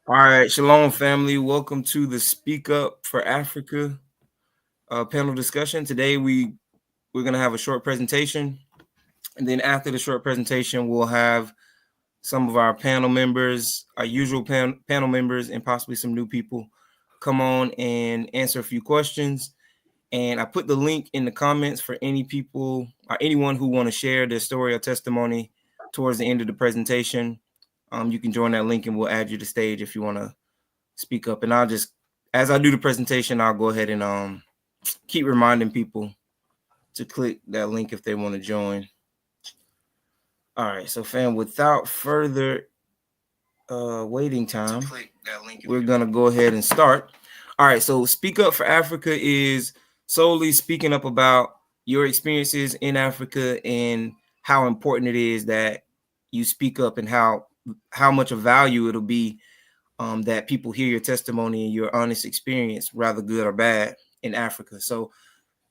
All right, Shalom family. Welcome to the Speak Up for Africa panel discussion. Today we're gonna have a short presentation, and then after the short presentation, we'll have some of our panel members, our usual panel members, and possibly some new people come on and answer a few questions. And I put the link in the comments for any people or anyone who want to share their story or testimony towards the end of the presentation. You can join that link, and we'll add you to stage if you want to speak up. And I'll just, as I do the presentation, I'll go ahead and keep reminding people to click that link if they want to join. All right, so fam, without further waiting time, we're gonna go ahead and start. All right, so Speak Up for Africa is solely speaking up about your experiences in Africa and how important it is that you speak up, and how much of value it'll be that people hear your testimony and your honest experience, rather good or bad, in Africa. So,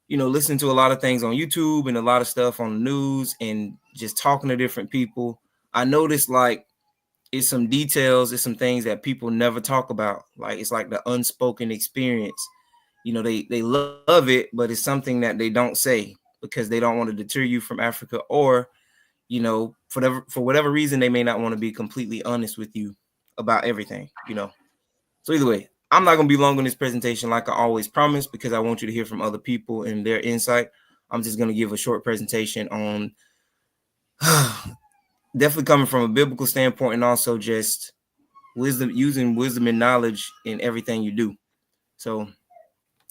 listen to a lot of things on YouTube and a lot of stuff on the news and just talking to different people. I noticed it's some details, it's some things that people never talk about. Like it's like the unspoken experience. They love it, but it's something that they don't say because they don't want to deter you from Africa, or, for whatever reason, they may not want to be completely honest with you about everything. So either way, I'm not going to be long on this presentation like I always promise, because I want you to hear from other people and their insight. I'm just going to give a short presentation on definitely coming from a biblical standpoint, and also just wisdom, using wisdom and knowledge in everything you do. So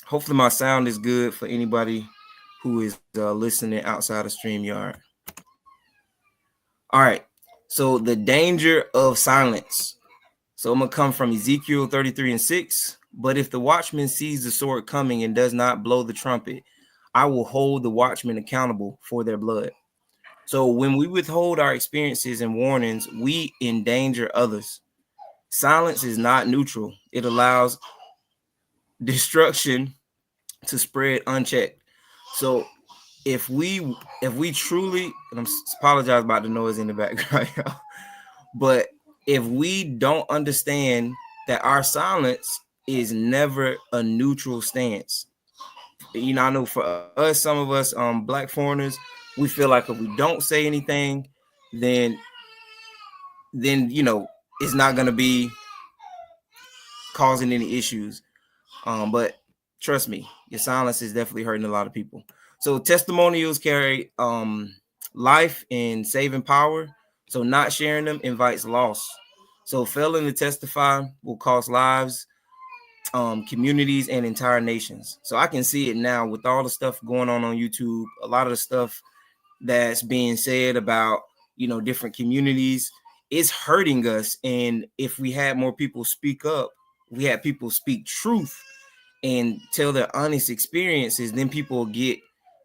hopefully my sound is good for anybody who is listening outside of StreamYard. All right. So the danger of silence. So I'm going to come from Ezekiel 33:6. But if the watchman sees the sword coming and does not blow the trumpet, I will hold the watchmen accountable for their blood. So when we withhold our experiences and warnings, we endanger others. Silence is not neutral. It allows destruction to spread unchecked. So if we truly, and I'm apologize about the noise in the background, but if we don't understand that our silence is never a neutral stance, I know for us, some of us black foreigners, we feel like if we don't say anything, then it's not going to be causing any issues. But trust me, your silence is definitely hurting a lot of people. So testimonials carry life and saving power. So not sharing them invites loss. So failing to testify will cost lives, communities, and entire nations. So I can see it now with all the stuff going on YouTube, a lot of the stuff that's being said about, different communities, it's hurting us. And if we had more people speak up, we had people speak truth and tell their honest experiences, then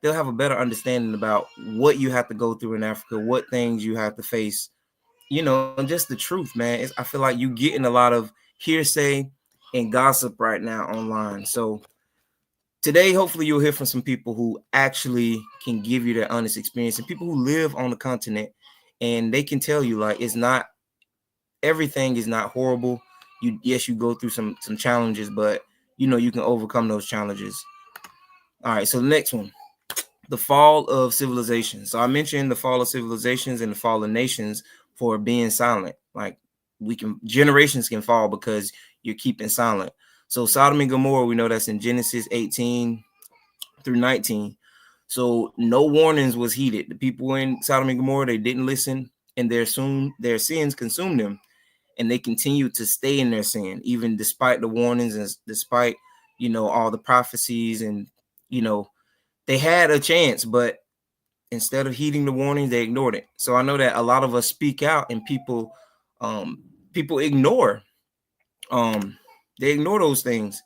they'll have a better understanding about what you have to go through in Africa, what things you have to face, and just the truth, man. I feel like you getting a lot of hearsay and gossip right now online. So today, hopefully you'll hear from some people who actually can give you their honest experience, and people who live on the continent, and they can tell you everything is not horrible. Yes, you go through some challenges, but you can overcome those challenges. All right, so the next one, the fall of civilization. So I mentioned the fall of civilizations and the fall of nations for being silent. Like generations can fall because you're keeping silent. So Sodom and Gomorrah, we know that's in Genesis 18 through 19. So no warnings was heeded. The people in Sodom and Gomorrah, they didn't listen, and their sins consumed them. And they continued to stay in their sin, even despite the warnings and despite, all the prophecies. And, they had a chance, but instead of heeding the warnings, they ignored it. So I know that a lot of us speak out, and people ignore. They ignore those things.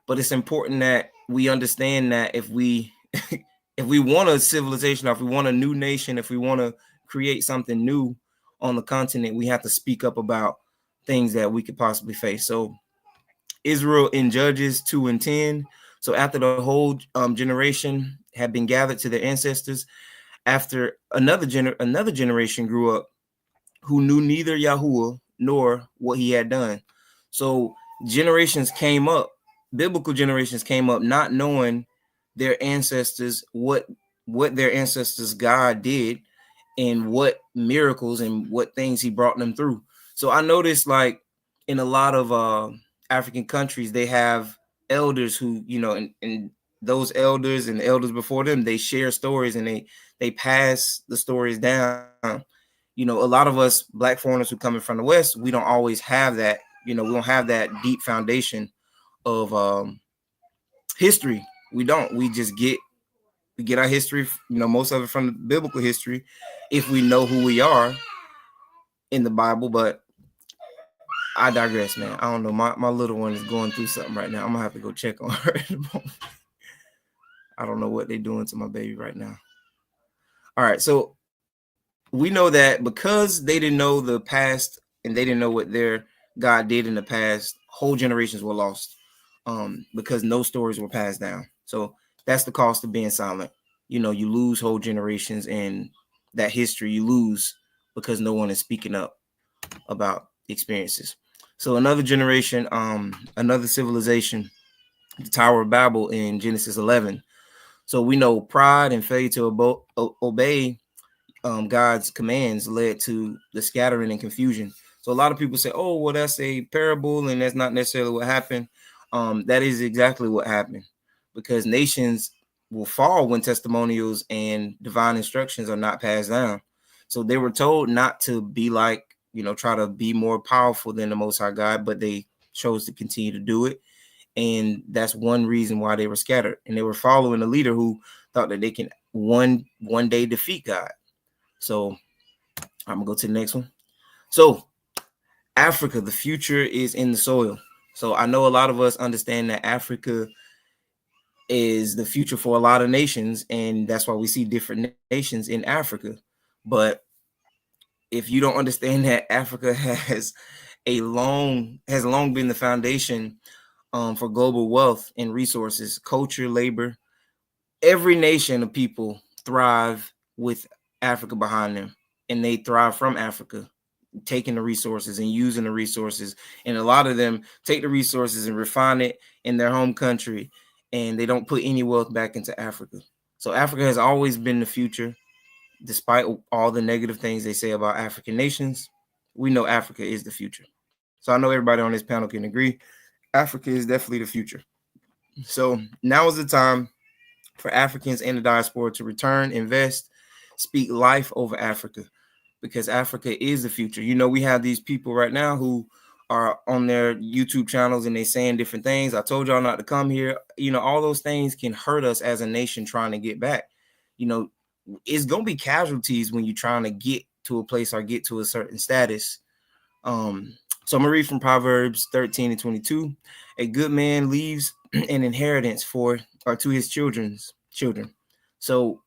But it's important that we understand that if we if we want a civilization, or if we want a new nation, if we want to create something new on the continent, we have to speak up about things that we could possibly face. So Israel in Judges 2:10. So after the whole generation had been gathered to their ancestors, after another generation grew up who knew neither Yahuwah nor what he had done. So generations came up, biblical generations came up not knowing their ancestors, what their ancestors God did, and what miracles and what things he brought them through. So I noticed, like, in a lot of African countries, they have elders who, and those elders and the elders before them, they share stories and they pass the stories down. A lot of us Black foreigners who coming from the West, we don't always have that. We don't have that deep foundation of history. We don't. We just get our history, most of it from the biblical history, if we know who we are in the Bible. But I digress, man. I don't know. My little one is going through something right now. I'm gonna have to go check on her. I don't know what they're doing to my baby right now. All right, so we know that because they didn't know the past and they didn't know what their God did in the past, whole generations were lost, because no stories were passed down. So that's the cost of being silent. You lose whole generations, and that history you lose because no one is speaking up about experiences. So another generation, another civilization, the Tower of Babel in Genesis 11. So we know pride and failure to obey God's commands led to the scattering and confusion. So a lot of people say, oh, well, that's a parable and that's not necessarily what happened. That is exactly what happened, because nations will fall when testimonials and divine instructions are not passed down. So they were told not to be like, try to be more powerful than the Most High God, but they chose to continue to do it. And that's one reason why they were scattered. And they were following a leader who thought that they can one day defeat God. So I'm gonna go to the next one. So Africa, the future is in the soil. So I know a lot of us understand that Africa is the future for a lot of nations, and that's why we see different nations in Africa. But if you don't understand that Africa has long been the foundation for global wealth and resources, culture, labor, every nation of people thrive with Africa behind them, and they thrive from Africa, taking the resources and using the resources. And a lot of them take the resources and refine it in their home country, and they don't put any wealth back into Africa. So Africa has always been the future, despite all the negative things they say about African nations. We know Africa is the future. So I know everybody on this panel can agree, Africa is definitely the future. So now is the time for Africans and the diaspora to return, invest, speak life over Africa, because Africa is the future. We have these people right now who are on their YouTube channels and they saying different things. I told y'all not to come here. All those things can hurt us as a nation trying to get back. It's going to be casualties when you're trying to get to a place or get to a certain status. So I'm going to read from Proverbs 13:22. A good man leaves an inheritance to his children. So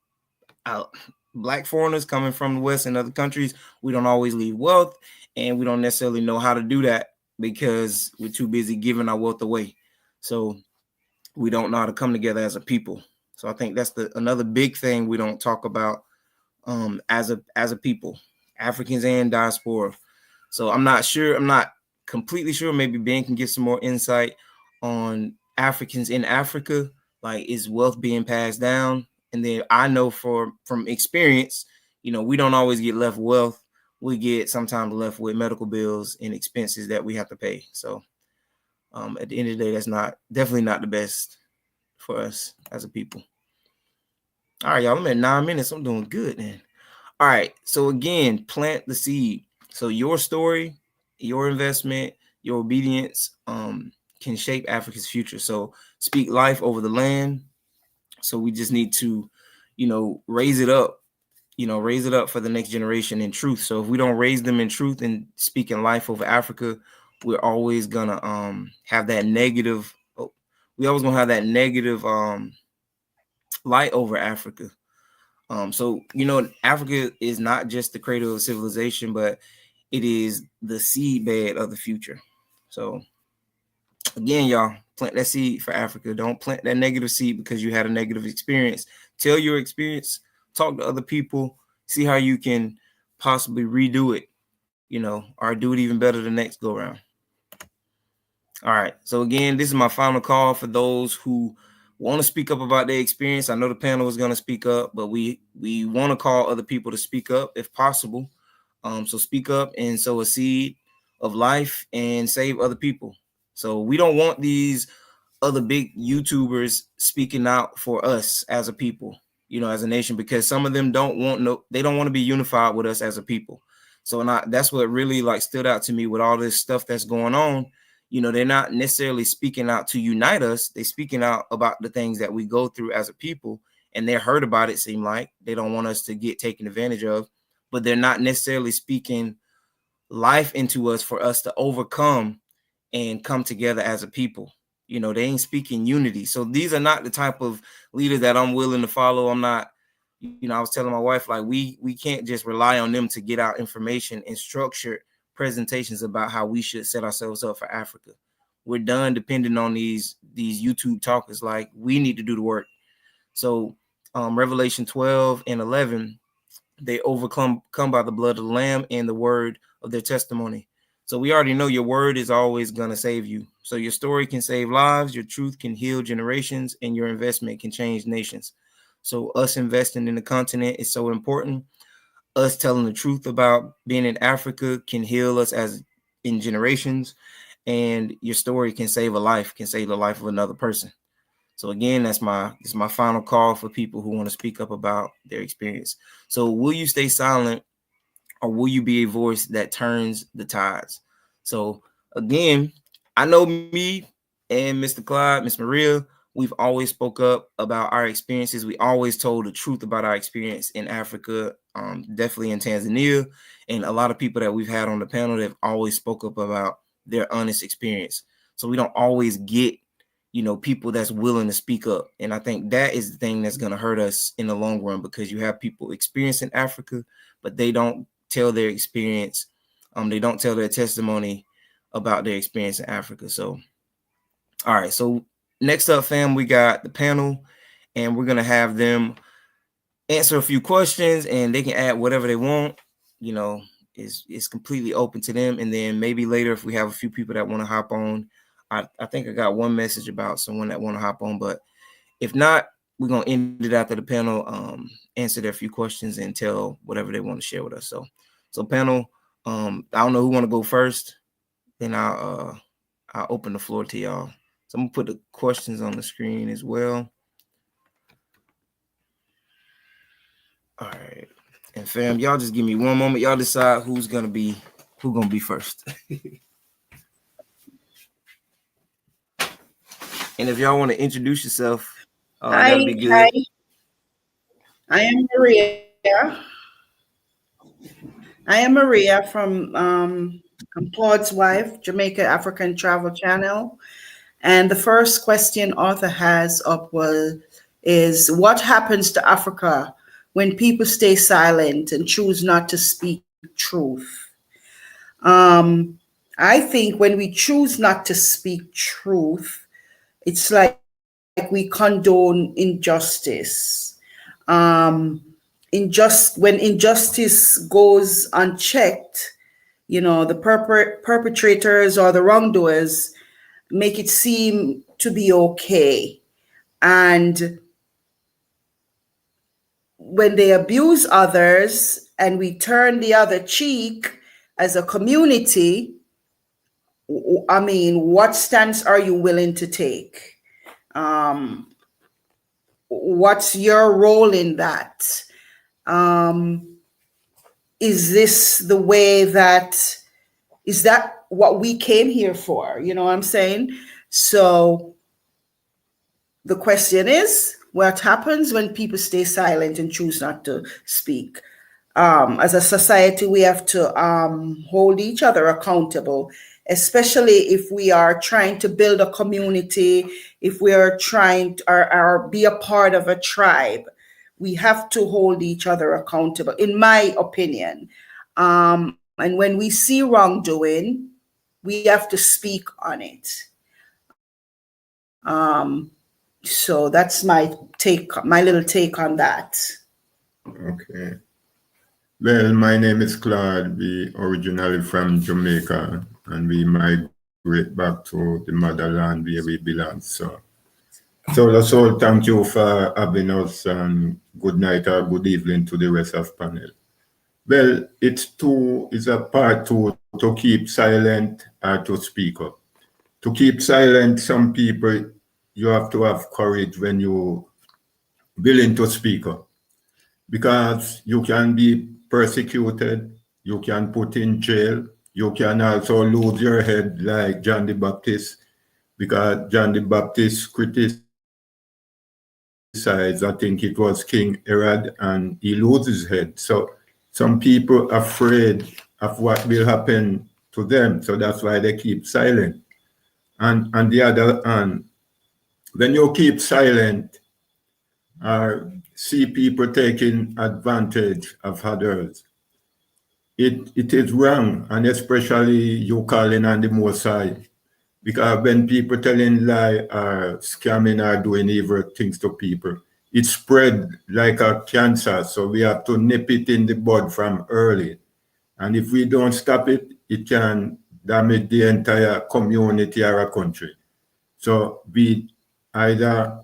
Black foreigners coming from the West and other countries, we don't always leave wealth, and we don't necessarily know how to do that because we're too busy giving our wealth away. So we don't know how to come together as a people. So I think that's another big thing we don't talk about as a people, Africans and diaspora. So I'm not completely sure. Maybe Ben can give some more insight on Africans in Africa. Like, is wealth being passed down? And then I know from experience, we don't always get left wealth. We get sometimes left with medical bills and expenses that we have to pay. So at the end of the day, that's definitely not the best for us as a people. All right, y'all, I'm at 9 minutes. I'm doing good, man. All right. So again, plant the seed. So your story, your investment, your obedience can shape Africa's future. So speak life over the land. So we just need to, raise it up, for the next generation in truth. So if we don't raise them in truth and speaking life over Africa, we're always gonna have that negative. We always gonna have that negative light over Africa. So Africa is not just the cradle of civilization, but it is the seedbed of the future. So again, y'all, plant that seed for Africa. Don't plant that negative seed because you had a negative experience. Tell your experience, talk to other people, see how you can possibly redo it, or do it even better the next go around. All right. So again, this is my final call for those who want to speak up about their experience. I know the panel is going to speak up, but we want to call other people to speak up if possible. So speak up and sow a seed of life and save other people. So we don't want these other big YouTubers speaking out for us as a people, you know, as a nation, because some of them don't want to be unified with us as a people. So that's what really like stood out to me with all this stuff that's going on. You know, they're not necessarily speaking out to unite us. They're speaking out about the things that we go through as a people, and they're hurt about it. Seem like they don't want us to get taken advantage of, but they're not necessarily speaking life into us for us to overcome and come together as a people. You know, they ain't speaking unity. So these are not the type of leaders that I'm willing to follow. I'm not, you know, I was telling my wife, like, we can't just rely on them to get our information and structured presentations about how we should set ourselves up for Africa. We're done depending on these YouTube talkers. Like, we need to do the work. So Revelation 12 and 11, they overcome by the blood of the Lamb and the word of their testimony. So we already know your word is always going to save you. So your story can save lives, your truth can heal generations, and your investment can change nations. So us investing in the continent is so important. Us telling the truth about being in Africa can heal us as in generations, and your story can save a life, can save the life of another person. So again, that's my final call for people who want to speak up about their experience. So will you stay silent, or will you be a voice that turns the tides? So again, I know me and Mr. Clyde, Miss Maria, we've always spoke up about our experiences. We always told the truth about our experience in Africa, definitely in Tanzania, and a lot of people that we've had on the panel that have always spoke up about their honest experience. So we don't always get, you know, people that's willing to speak up. And I think that is the thing that's going to hurt us in the long run, because you have people experiencing Africa, but they don't tell their experience. They don't tell their testimony about their experience in Africa. So, all right. So next up, fam, we got the panel, and we're going to have them answer a few questions, and they can add whatever they want. You know, it's completely open to them. And then maybe later, if we have a few people that want to hop on, I think I got one message about someone that want to hop on, but if not, we're going to end it after the panel, answer their few questions and tell whatever they want to share with us. So panel, I don't know who want to go first. Then I'll open the floor to y'all. So I'm going to put the questions on the screen as well. All right. And fam, y'all just give me one moment. Y'all decide who's going to be first. And if y'all want to introduce yourself, that'd be good. Hi. I am Maria. from Claude's Wife, Jamaica African Travel Channel. And the first question Arthur has up is what happens to Africa when people stay silent and choose not to speak truth? I think when we choose not to speak truth, it's like we condone injustice. When injustice goes unchecked, you know, the perpetrators or the wrongdoers make it seem to be okay. And when they abuse others and we turn the other cheek as a community, I mean, what stance are you willing to take? What's your role in that? Is this the way is that what we came here for? You know what I'm saying? So the question is, what happens when people stay silent and choose not to speak? As a society, we have to hold each other accountable, especially if we are trying to build a community, if we are trying to or be a part of a tribe. We have to hold each other accountable, in my opinion. And when we see wrongdoing, we have to speak on it. So that's my little take on that. Okay. Well, my name is Claude. We originally from Jamaica, and we migrated back to the motherland where we belong. So that's all. Thank you for having us, and good night or good evening to the rest of panel. Well, it's a part two, to keep silent or to speak up. To keep silent, some people, you have to have courage when you're willing to speak up, because you can be persecuted, you can put in jail, you can also lose your head like John the Baptist, because John the Baptist criticized, I think it was King Herod, and he loses his head. So some people are afraid of what will happen to them, so that's why they keep silent. And on the other hand, when you keep silent or see people taking advantage of others, it is wrong, and especially you calling on the Most High. Because when people telling lie or scamming or doing evil things to people, it spread like a cancer. So we have to nip it in the bud from early. And if we don't stop it, it can damage the entire community or a country. So we either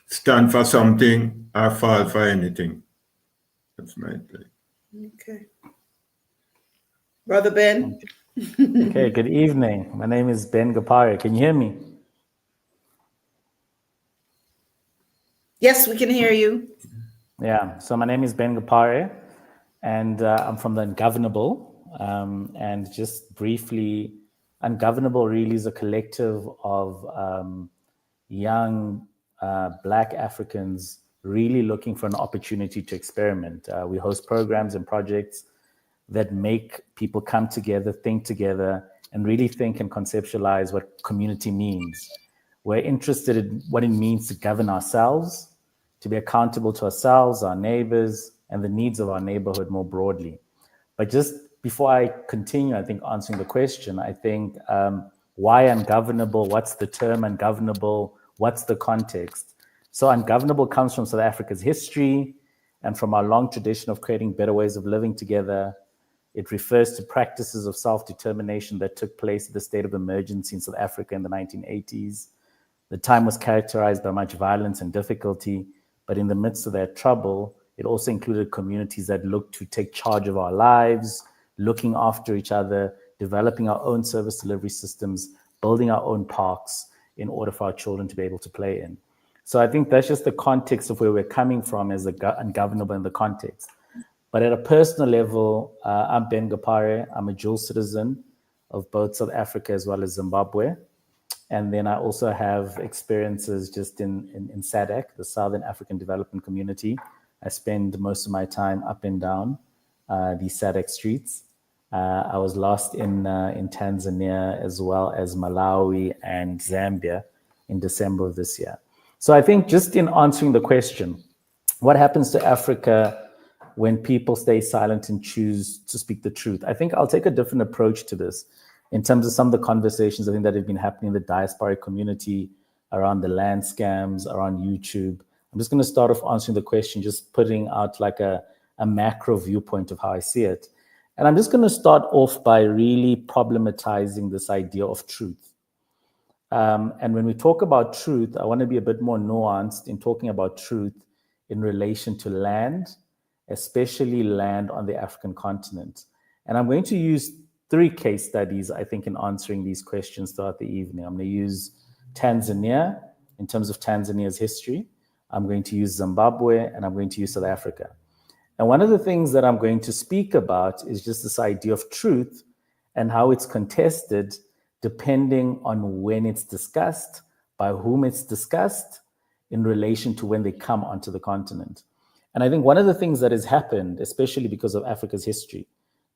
stand for something or fall for anything. That's my play. Okay. Brother Ben? Okay, good evening. My name is Ben Gapari. Can you hear me? Yes, we can hear you. Yeah, so my name is Ben Gapari, and I'm from the Ungovernable. And just briefly, Ungovernable really is a collective of young Black Africans really looking for an opportunity to experiment. We host programs and projects that make people come together, think together, and really think and conceptualize what community means. We're interested in what it means to govern ourselves, to be accountable to ourselves, our neighbors, and the needs of our neighborhood more broadly. But just before I continue, I think answering the question, I think why ungovernable? What's the term ungovernable? What's the context? So ungovernable comes from South Africa's history and from our long tradition of creating better ways of living together. It refers to practices of self-determination that took place at the state of emergency in South Africa in the 1980s. The time was characterized by much violence and difficulty, but in the midst of that trouble, it also included communities that looked to take charge of our lives, looking after each other, developing our own service delivery systems, building our own parks in order for our children to be able to play in. So I think that's just the context of where we're coming from as ungovernable in the context. But at a personal level, I'm Ben Gapare. I'm a dual citizen of both South Africa as well as Zimbabwe. And then I also have experiences just in SADC, the Southern African Development Community. I spend most of my time up and down the SADC streets. I was last in Tanzania as well as Malawi and Zambia in December of this year. So I think just in answering the question, what happens to Africa when people stay silent and choose to speak the truth? I think I'll take a different approach to this in terms of some of the conversations I think that have been happening in the diaspora community around the land scams, around YouTube. I'm just going to start off answering the question, just putting out like a macro viewpoint of how I see it. And I'm just going to start off by really problematizing this idea of truth. And when we talk about truth, I want to be a bit more nuanced in talking about truth in relation to land, especially land on the African continent. And I'm going to use 3 case studies, I think, in answering these questions throughout the evening. I'm going to use Tanzania in terms of Tanzania's history. I'm going to use Zimbabwe, and I'm going to use South Africa. And one of the things that I'm going to speak about is just this idea of truth and how it's contested depending on when it's discussed, by whom it's discussed, in relation to when they come onto the continent. And I think one of the things that has happened, especially because of Africa's history,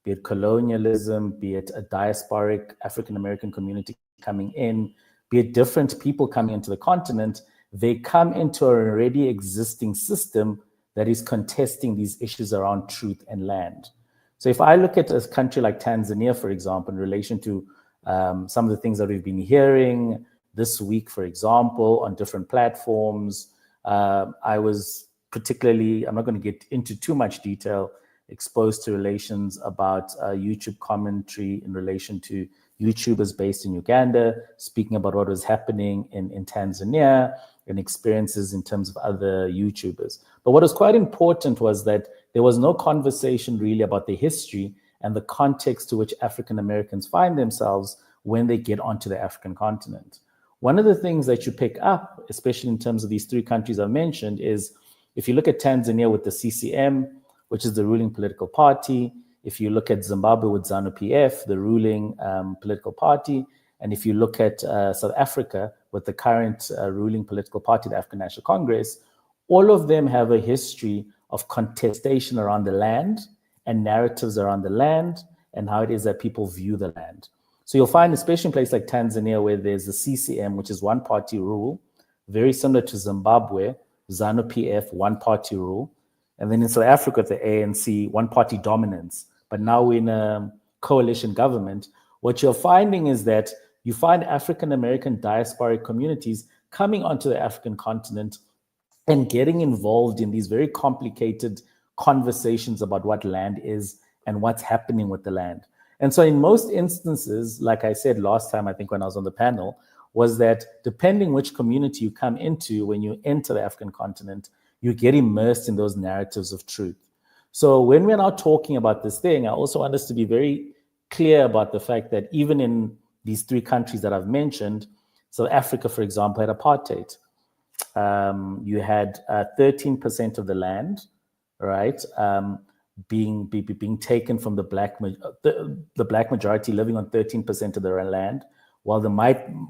be it colonialism, be it a diasporic African-American community coming in, be it different people coming into the continent, they come into an already existing system that is contesting these issues around truth and land. So if I look at a country like Tanzania, for example, in relation to some of the things that we've been hearing this week, for example, on different platforms, I was particularly, I'm not going to get into too much detail, exposed to relations about YouTube commentary in relation to YouTubers based in Uganda, speaking about what was happening in Tanzania and experiences in terms of other YouTubers. But what was quite important was that there was no conversation really about the history and the context to which African Americans find themselves when they get onto the African continent. One of the things that you pick up, especially in terms of these three countries I've mentioned, is if you look at Tanzania with the CCM, which is the ruling political party, if you look at Zimbabwe with ZANU-PF, the ruling political party, and if you look at South Africa with the current ruling political party, the African National Congress, all of them have a history of contestation around the land and narratives around the land and how it is that people view the land. So you'll find, especially in places like Tanzania, where there's the CCM, which is one-party rule, very similar to Zimbabwe, ZANU-PF, one-party rule. And then in South Africa, the ANC, one-party dominance. But now we're in a coalition government. What you're finding is that you find African-American diasporic communities coming onto the African continent and getting involved in these very complicated conversations about what land is and what's happening with the land. And so in most instances, like I said last time, I think when I was on the panel, was that depending which community you come into when you enter the African continent, you get immersed in those narratives of truth. So when we're now talking about this thing, I also want us to be very clear about the fact that even in these three countries that I've mentioned, South Africa, for example, had apartheid. You had 13% of the land, right, being taken from the black majority living on 13% of their land, while the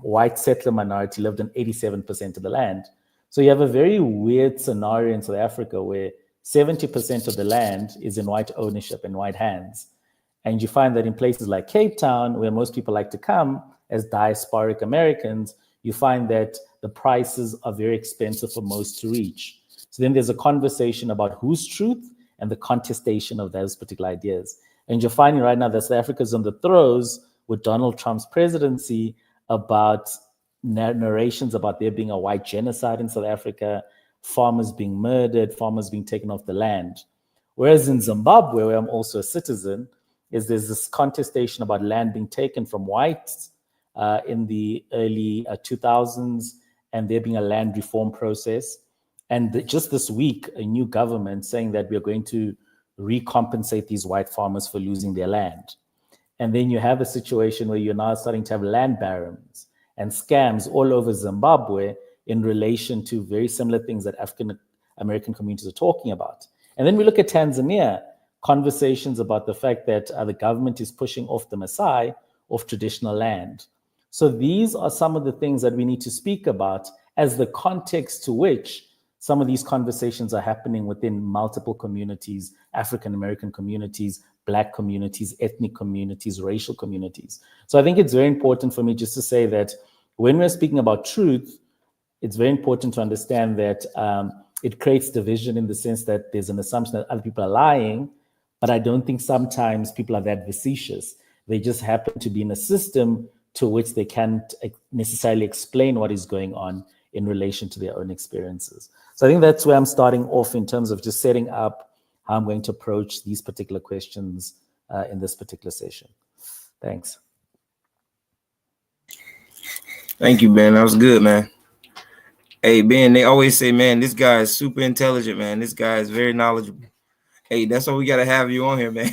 white settler minority lived on 87% of the land. So you have a very weird scenario in South Africa where 70% of the land is in white ownership and white hands. And you find that in places like Cape Town, where most people like to come as diasporic Americans, you find that the prices are very expensive for most to reach. So then there's a conversation about whose truth and the contestation of those particular ideas. And you're finding right now that South Africa is on the throes with Donald Trump's presidency about narrations about there being a white genocide in South Africa, farmers being murdered, farmers being taken off the land. Whereas in Zimbabwe, where I'm also a citizen, there's this contestation about land being taken from whites in the early 2000s, and there being a land reform process. And just this week, a new government saying that we're going to recompensate these white farmers for losing their land. And then you have a situation where you're now starting to have land barons and scams all over Zimbabwe in relation to very similar things that African American communities are talking about. And then we look at Tanzania, conversations about the fact that the government is pushing off the Maasai off traditional land. So these are some of the things that we need to speak about as the context to which some of these conversations are happening within multiple communities, African American communities, Black communities, ethnic communities, racial communities. So I think it's very important for me just to say that when we're speaking about truth, it's very important to understand that it creates division in the sense that there's an assumption that other people are lying, but I don't think sometimes people are that facetious. They just happen to be in a system to which they can't necessarily explain what is going on in relation to their own experiences. So I think that's where I'm starting off in terms of just setting up how I'm going to approach these particular questions in this particular session. Thanks. Thank you, Ben. That was good, man. Hey, Ben, they always say, man, this guy is super intelligent, man. This guy is very knowledgeable. Hey, that's why we got to have you on here, man.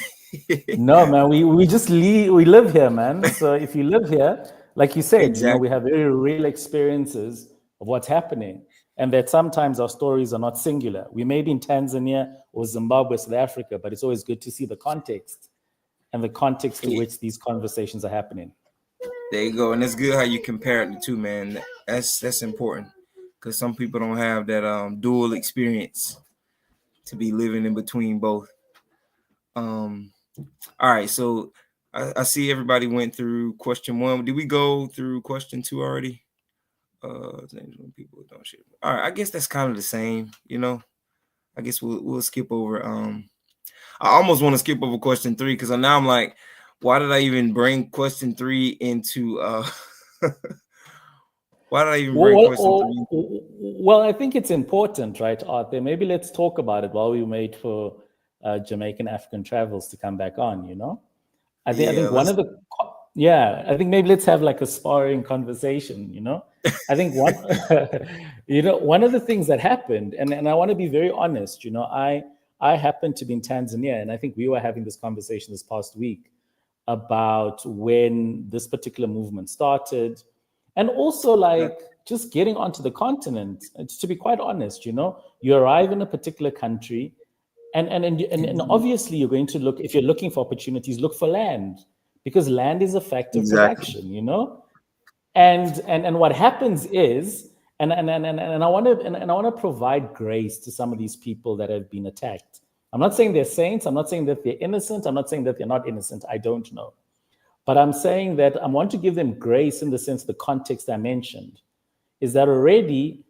No, man, we just we live here, man. So if you live here, like you said, Exactly. we have very real experiences of what's happening. And that sometimes our stories are not singular. We may be in Tanzania or Zimbabwe, South Africa, but it's always good to see the context and the context to which these conversations are happening. There you go. And it's good how you compare the two, man. That's important because some people don't have that dual experience to be living in between both. All right, so I see everybody went through question 1. Did we go through question 2 already? When people don't share. All right, I guess that's kind of the same, I guess we'll skip over. I almost want to skip over question 3 because now I'm like, why did I even bring question 3 into? Why did I even bring question 3? Well, I think it's important, right, Arthur? Maybe let's talk about it while we wait for Jamaican African travels to come back on, you know? I Yeah, think one of the, I think maybe let's have like a sparring conversation, you know? I think one, one of the things that happened, and I want to be very honest, you know, I happened to be in Tanzania, and I think we were having this conversation this past week about when this particular movement started, and also like just getting onto the continent. To be quite honest, you know, you arrive in a particular country, and obviously you're going to look, if you're looking for opportunities, look for land, because land is a factor of production, you know. And what happens is, and I want to provide grace to some of these people that have been attacked. I'm not saying they're saints. I'm not saying that they're innocent. I'm not saying that they're not innocent. I don't know. But I'm saying that I want to give them grace in the sense, the context I mentioned, is that already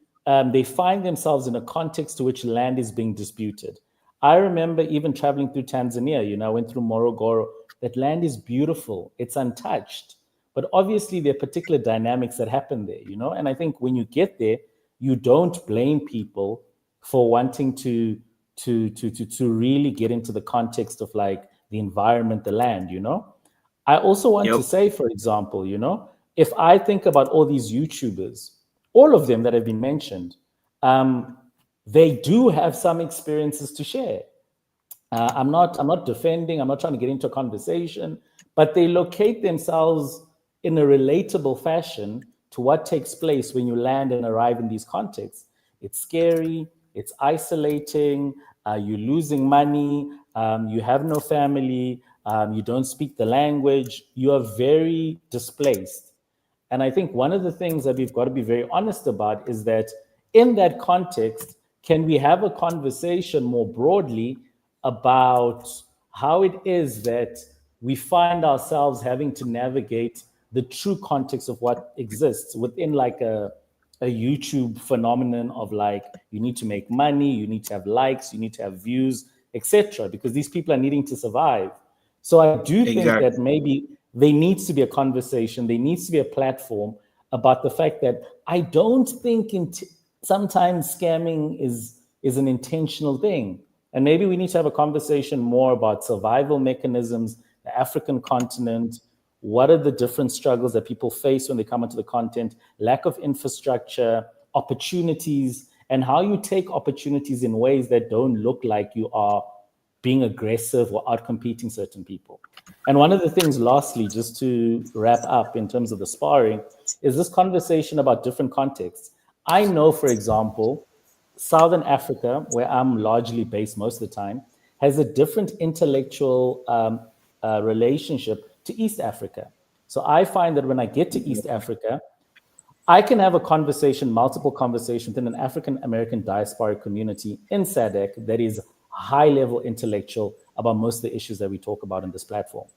they find themselves in a context to which land is being disputed. I remember even traveling through Tanzania, you know, I went through Morogoro. That land is beautiful. It's untouched. But obviously there are particular dynamics that happen there, you know? And I think when you get there, you don't blame people for wanting to really get into the context of like the environment, the land, you know? I also want to say, for example, you know, if I think about all these YouTubers, all of them that have been mentioned, they do have some experiences to share. I'm not defending, I'm not trying to get into a conversation, but they locate themselves in a relatable fashion to what takes place when you land and arrive in these contexts. It's scary, it's isolating, you're losing money, you have no family, you don't speak the language, you are very displaced. And I think one of the things that we've got to be very honest about is that in that context, can we have a conversation more broadly about how it is that we find ourselves having to navigate the true context of what exists within like a YouTube phenomenon of like, you need to make money, you need to have likes, you need to have views, etc., because these people are needing to survive. So I do think that maybe there needs to be a conversation, there needs to be a platform about the fact that I don't think sometimes scamming is an intentional thing. And maybe we need to have a conversation more about survival mechanisms, the African continent, what are the different struggles that people face when they come into the content, lack of infrastructure, opportunities, and how you take opportunities in ways that don't look like you are being aggressive or outcompeting certain people. And one of the things, lastly, just to wrap up in terms of the sparring, is this conversation about different contexts. I know, for example, Southern Africa, where I'm largely based most of the time, has a different intellectual relationship to East Africa. So I find that when I get to East Africa, I can have a conversation, multiple conversations within an African American diaspora community in SADC that is high level intellectual about most of the issues that we talk about in this platform.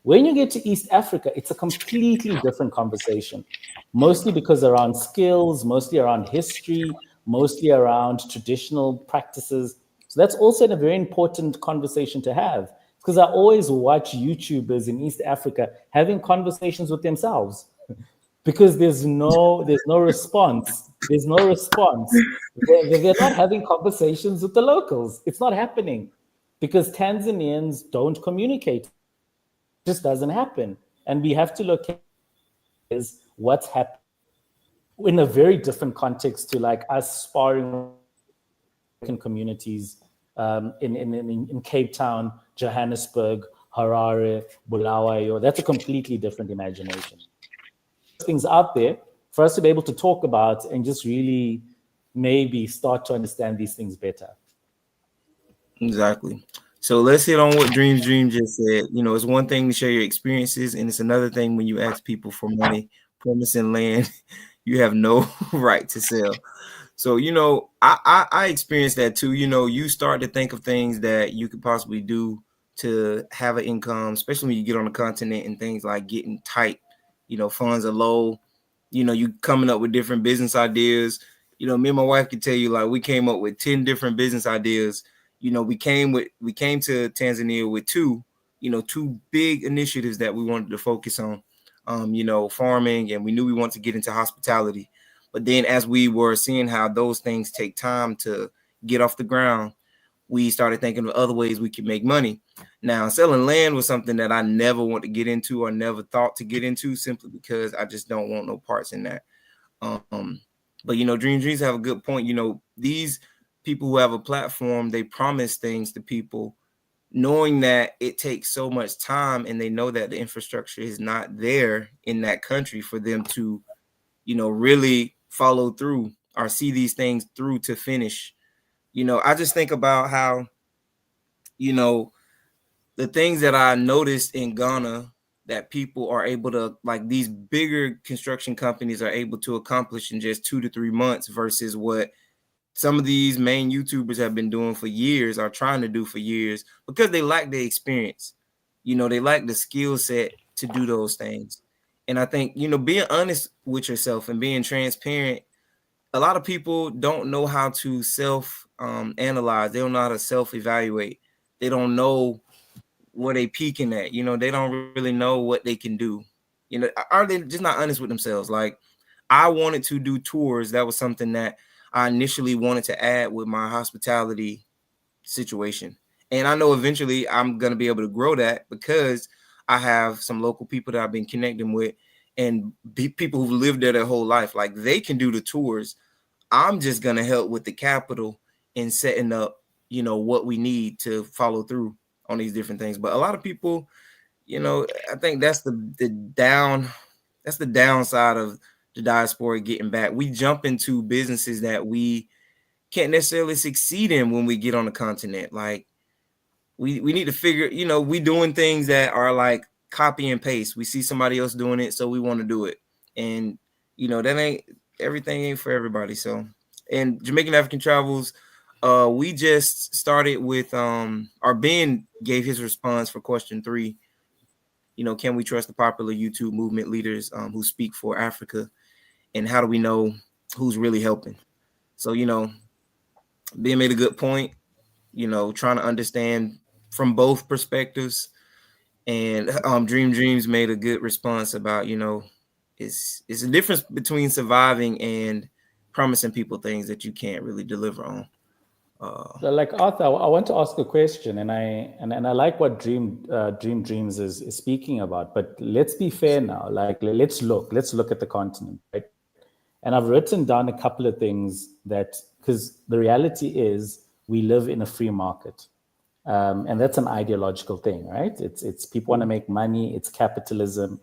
When you get to East Africa, it's a completely different conversation, mostly because around skills, mostly around history, mostly around traditional practices. So that's also a very important conversation to have, because I always watch YouTubers in East Africa having conversations with themselves because there's no response. There's no response. They're not having conversations with the locals. It's not happening because Tanzanians don't communicate. It just doesn't happen. And we have to look at is what's happening in a very different context to like us sparring communities in Cape Town, Johannesburg, Harare, Bulawayo. That's a completely different imagination. Things out there for us to be able to talk about and just really maybe start to understand these things better. Exactly. So let's hit on what Dream just said. You know, it's one thing to share your experiences, and it's another thing when you ask people for money, promising land, you have no right to sell. So, you know, I experienced that too. You know, you start to think of things that you could possibly do to have an income, especially when you get on the continent and things like getting tight, you know, funds are low, you know, you coming up with different business ideas. You know, me and my wife can tell you, like, we came up with 10 different business ideas. You know, we came to Tanzania with two big initiatives that we wanted to focus on, you know, farming, and we knew we wanted to get into hospitality. But then as we were seeing how those things take time to get off the ground, we started thinking of other ways we could make money. Now, selling land was something that I never want to get into or never thought to get into, simply because I just don't want no parts in that. But Dreams have a good point. These people who have a platform, they promise things to people, knowing that it takes so much time, and they know that the infrastructure is not there in that country for them to, really follow through or see these things through to finish. I just think about how, the things that I noticed in Ghana that people are able to, like, these bigger construction companies are able to accomplish in just 2 to 3 months versus what some of these main YouTubers have been doing for years, are trying to do for years, because they lack the experience. They lack the skill set to do those things. And I think, being honest with yourself and being transparent, a lot of people don't know how to self analyze. They don't know how to self evaluate. They don't know where they peaking at. They don't really know what they can do. Are they just not honest with themselves? Like, I wanted to do tours. That was something that I initially wanted to add with my hospitality situation. And I know eventually I'm going to be able to grow that, because I have some local people that I've been connecting with, and people who've lived there their whole life. Like, they can do the tours. I'm just going to help with the capital and setting up, what we need to follow through on these different things. But a lot of people, I think that's the downside of the diaspora getting back. We jump into businesses that we can't necessarily succeed in when we get on the continent. Like, we need to figure, we doing things that are like copy and paste. We see somebody else doing it, so we want to do it. And everything ain't for everybody. So, and Jamaican African Travels, we just started with our Ben gave his response for question 3. Can we trust the popular YouTube movement leaders who speak for Africa, and how do we know who's really helping? So, Ben made a good point, trying to understand from both perspectives. And Dreams made a good response about, it's a difference between surviving and promising people things that you can't really deliver on. Like Arthur, I want to ask a question, and I like what Dreams is speaking about. But let's be fair now. Like, let's look at the continent, right? And I've written down a couple of things that, because the reality is we live in a free market, and that's an ideological thing, right? It's people want to make money. It's capitalism.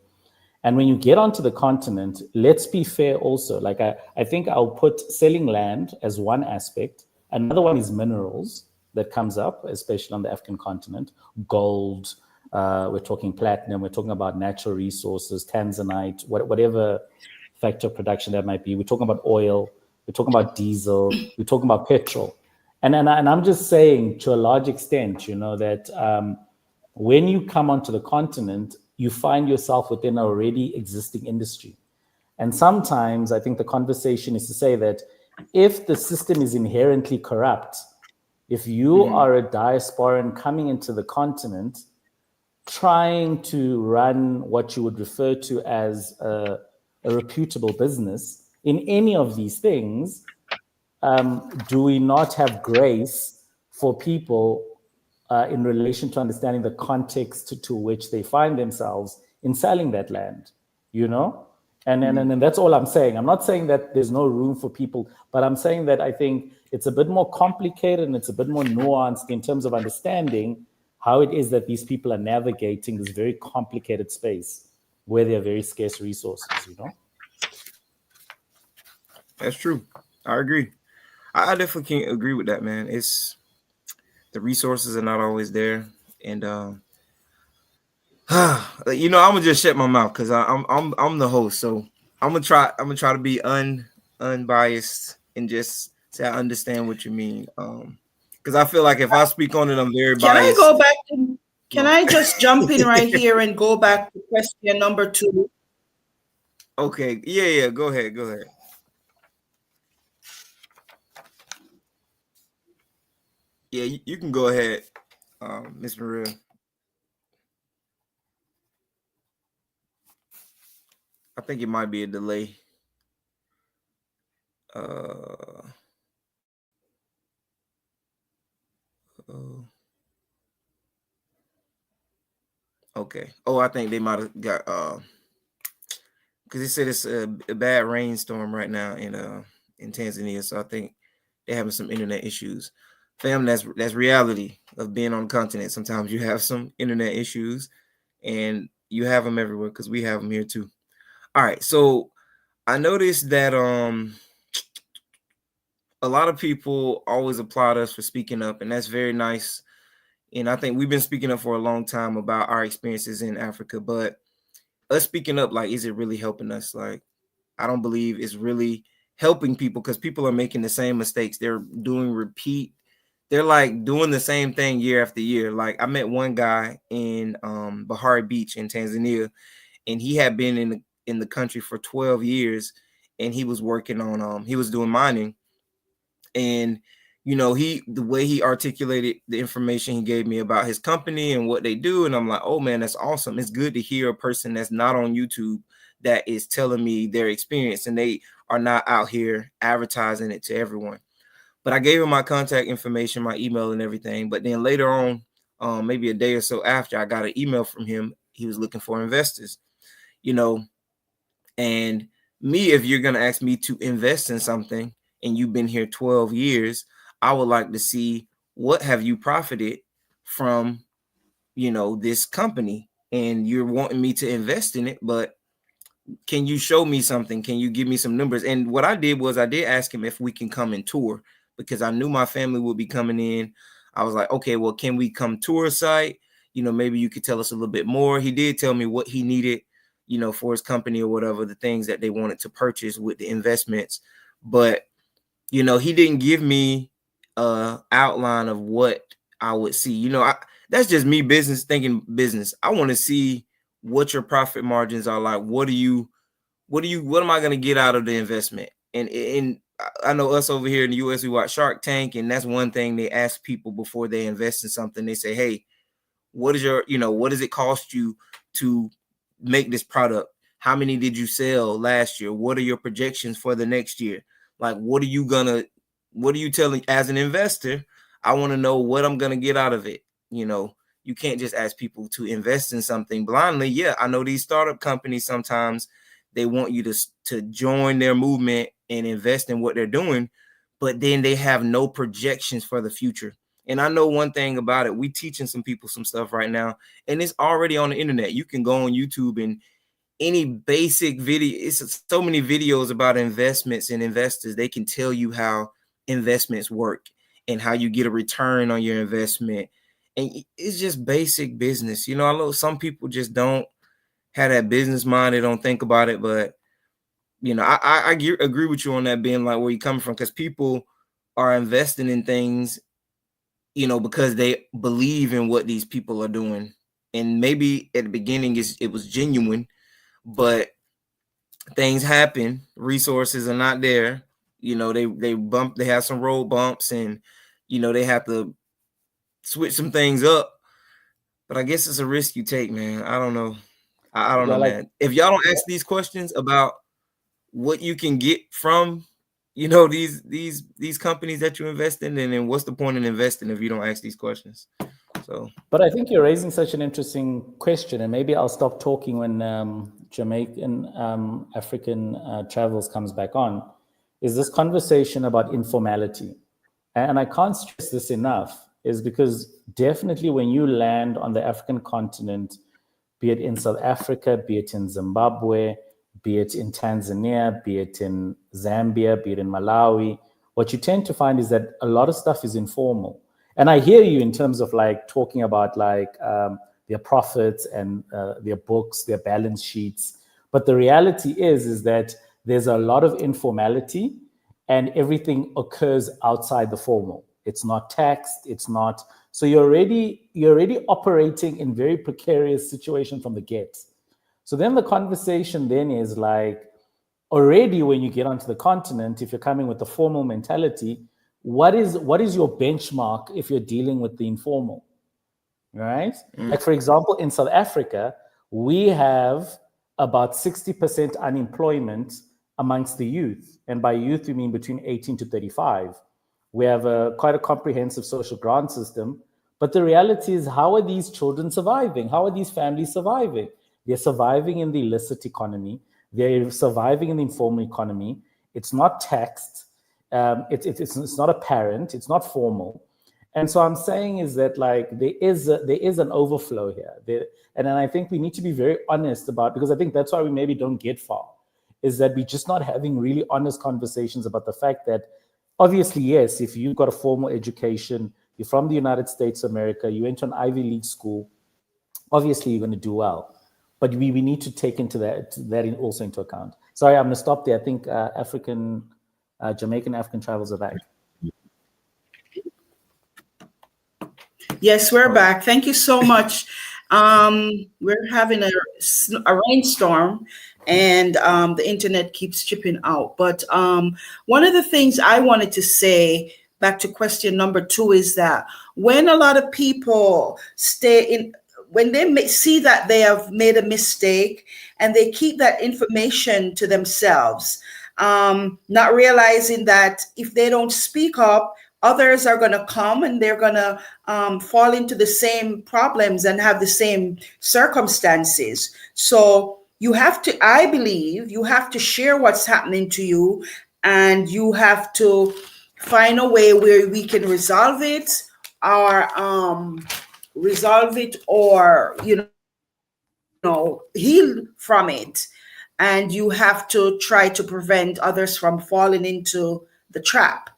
And when you get onto the continent, let's be fair also. Like, I think I'll put selling land as one aspect. Another one is minerals that comes up, especially on the African continent. Gold, we're talking platinum, we're talking about natural resources, tanzanite, whatever factor of production that might be. We're talking about oil, we're talking about diesel, we're talking about petrol. And I'm just saying, to a large extent, that when you come onto the continent, you find yourself within an already existing industry. And sometimes I think the conversation is to say that if the system is inherently corrupt, if you are a diasporan coming into the continent, trying to run what you would refer to as a reputable business in any of these things, do we not have grace for people in relation to understanding the context to which they find themselves in selling that land, And that's all I'm saying. I'm not saying that there's no room for people, but I'm saying that I think it's a bit more complicated and it's a bit more nuanced in terms of understanding how it is that these people are navigating this very complicated space where there are very scarce resources, That's true. I agree. I definitely can't agree with that, man. It's the resources are not always there. And I'm gonna just shut my mouth because I'm the host, so I'm gonna try to be unbiased and just say I understand what you mean. Because I feel like if I speak on it, I'm very biased. Can I go back? Can I just jump in right here and go back to question number 2? Okay. Yeah. Go ahead. Yeah, you can go ahead, Miss Maria. I think it might be a delay. Okay. Oh, I think they might have got because they said it's a bad rainstorm right now in Tanzania, so I think they're having some internet issues. Fam, that's reality of being on the continent. Sometimes you have some internet issues, and you have them everywhere because we have them here too. All right, so I noticed that a lot of people always applaud us for speaking up, and that's very nice. And I think we've been speaking up for a long time about our experiences in Africa, but us speaking up, like, is it really helping us? Like, I don't believe it's really helping people because people are making the same mistakes. They're doing repeat. They're like doing the same thing year after year. Like, I met one guy in Bahari Beach in Tanzania, and he had been in the country for 12 years, and he was working on he was doing mining. And the way he articulated the information he gave me about his company and what they do, and I'm like, oh man, that's awesome. It's good to hear a person that's not on YouTube that is telling me their experience, and they are not out here advertising it to everyone. But I gave him my contact information, my email and everything. But then later on, maybe a day or so after, I got an email from him. He was looking for investors, and me, if you're going to ask me to invest in something and you've been here 12 years, I would like to see what have you profited from, this company, and you're wanting me to invest in it, but can you show me something? Can you give me some numbers? And what I did was I did ask him if we can come and tour, because I knew my family would be coming in. I was like, okay, well, can we come tour a site? Maybe you could tell us a little bit more. He did tell me what he needed, for his company or whatever, the things that they wanted to purchase with the investments. But, he didn't give me a outline of what I would see. That's just me thinking business. I want to see what your profit margins are like. What am I going to get out of the investment? And I know us over here in the US, we watch Shark Tank, and that's one thing they ask people before they invest in something. They say, hey, what does it cost you to make this product? How many did you sell last year? What are your projections for the next year? Like, what are you telling as an investor? I want to know what I'm going to get out of it. You can't just ask people to invest in something blindly. Yeah, I know these startup companies, sometimes they want you to join their movement and invest in what they're doing, but then they have no projections for the future. And I know one thing about it. We teaching some people some stuff right now, and it's already on the internet. You can go on YouTube, and any basic video, it's so many videos about investments and investors. They can tell you how investments work and how you get a return on your investment. And it's just basic business. I know some people just don't have that business mind. They don't think about it. But, I agree with you on that, being like where you come from, because people are investing in things, because they believe in what these people are doing. And maybe at the beginning it was genuine, but things happen. Resources are not there. They have some road bumps, and, they have to switch some things up. But I guess it's a risk you take, man. I don't know. I don't know, man. If y'all don't ask these questions about what you can get from, these companies that you invest in, and then what's the point in investing if you don't ask these questions? So, but I think you're raising such an interesting question, and maybe I'll stop talking when Jamaican African Travels comes back on. Is this conversation about informality? And I can't stress this enough, is because definitely when you land on the African continent, be it in South Africa, be it in Zimbabwe, be it in Tanzania, be it in Zambia, be it in Malawi, what you tend to find is that a lot of stuff is informal. And I hear you in terms of like talking about like their profits and their books, their balance sheets. But the reality is that there's a lot of informality, and everything occurs outside the formal. It's not taxed. It's not. So you're already operating in very precarious situation from the get. So then the conversation then is like, already when you get onto the continent, if you're coming with the formal mentality, what is your benchmark if you're dealing with the informal, right? Like, for example, in South Africa, we have about 60% unemployment amongst the youth. And by youth, we mean between 18 to 35. We have quite a comprehensive social grant system, But the reality is, how are these children surviving? How are these families surviving? They're surviving in the illicit economy. They're surviving in the informal economy. It's not taxed. It's not apparent. It's not formal. And so I'm saying is that, like, there is an overflow here. And then I think we need to be very honest about, because I think that's why we maybe don't get far, is that we're just not having really honest conversations about the fact that, obviously, yes, if you've got a formal education, you're from the United States of America, you went to an Ivy League school, obviously you're going to do well. But we need to take also into account. Sorry, I'm going to stop there. I think Jamaican African travels are back. Yes, we're back. Thank you so much. We're having a rainstorm, and the internet keeps chipping out. But one of the things I wanted to say, back to question number 2, is that when a lot of people when they see that they have made a mistake and they keep that information to themselves, not realizing that if they don't speak up, others are going to come and they're going to fall into the same problems and have the same circumstances. So I believe you have to share what's happening to you, and you have to find a way where we can resolve it or heal from it. And you have to try to prevent others from falling into the trap.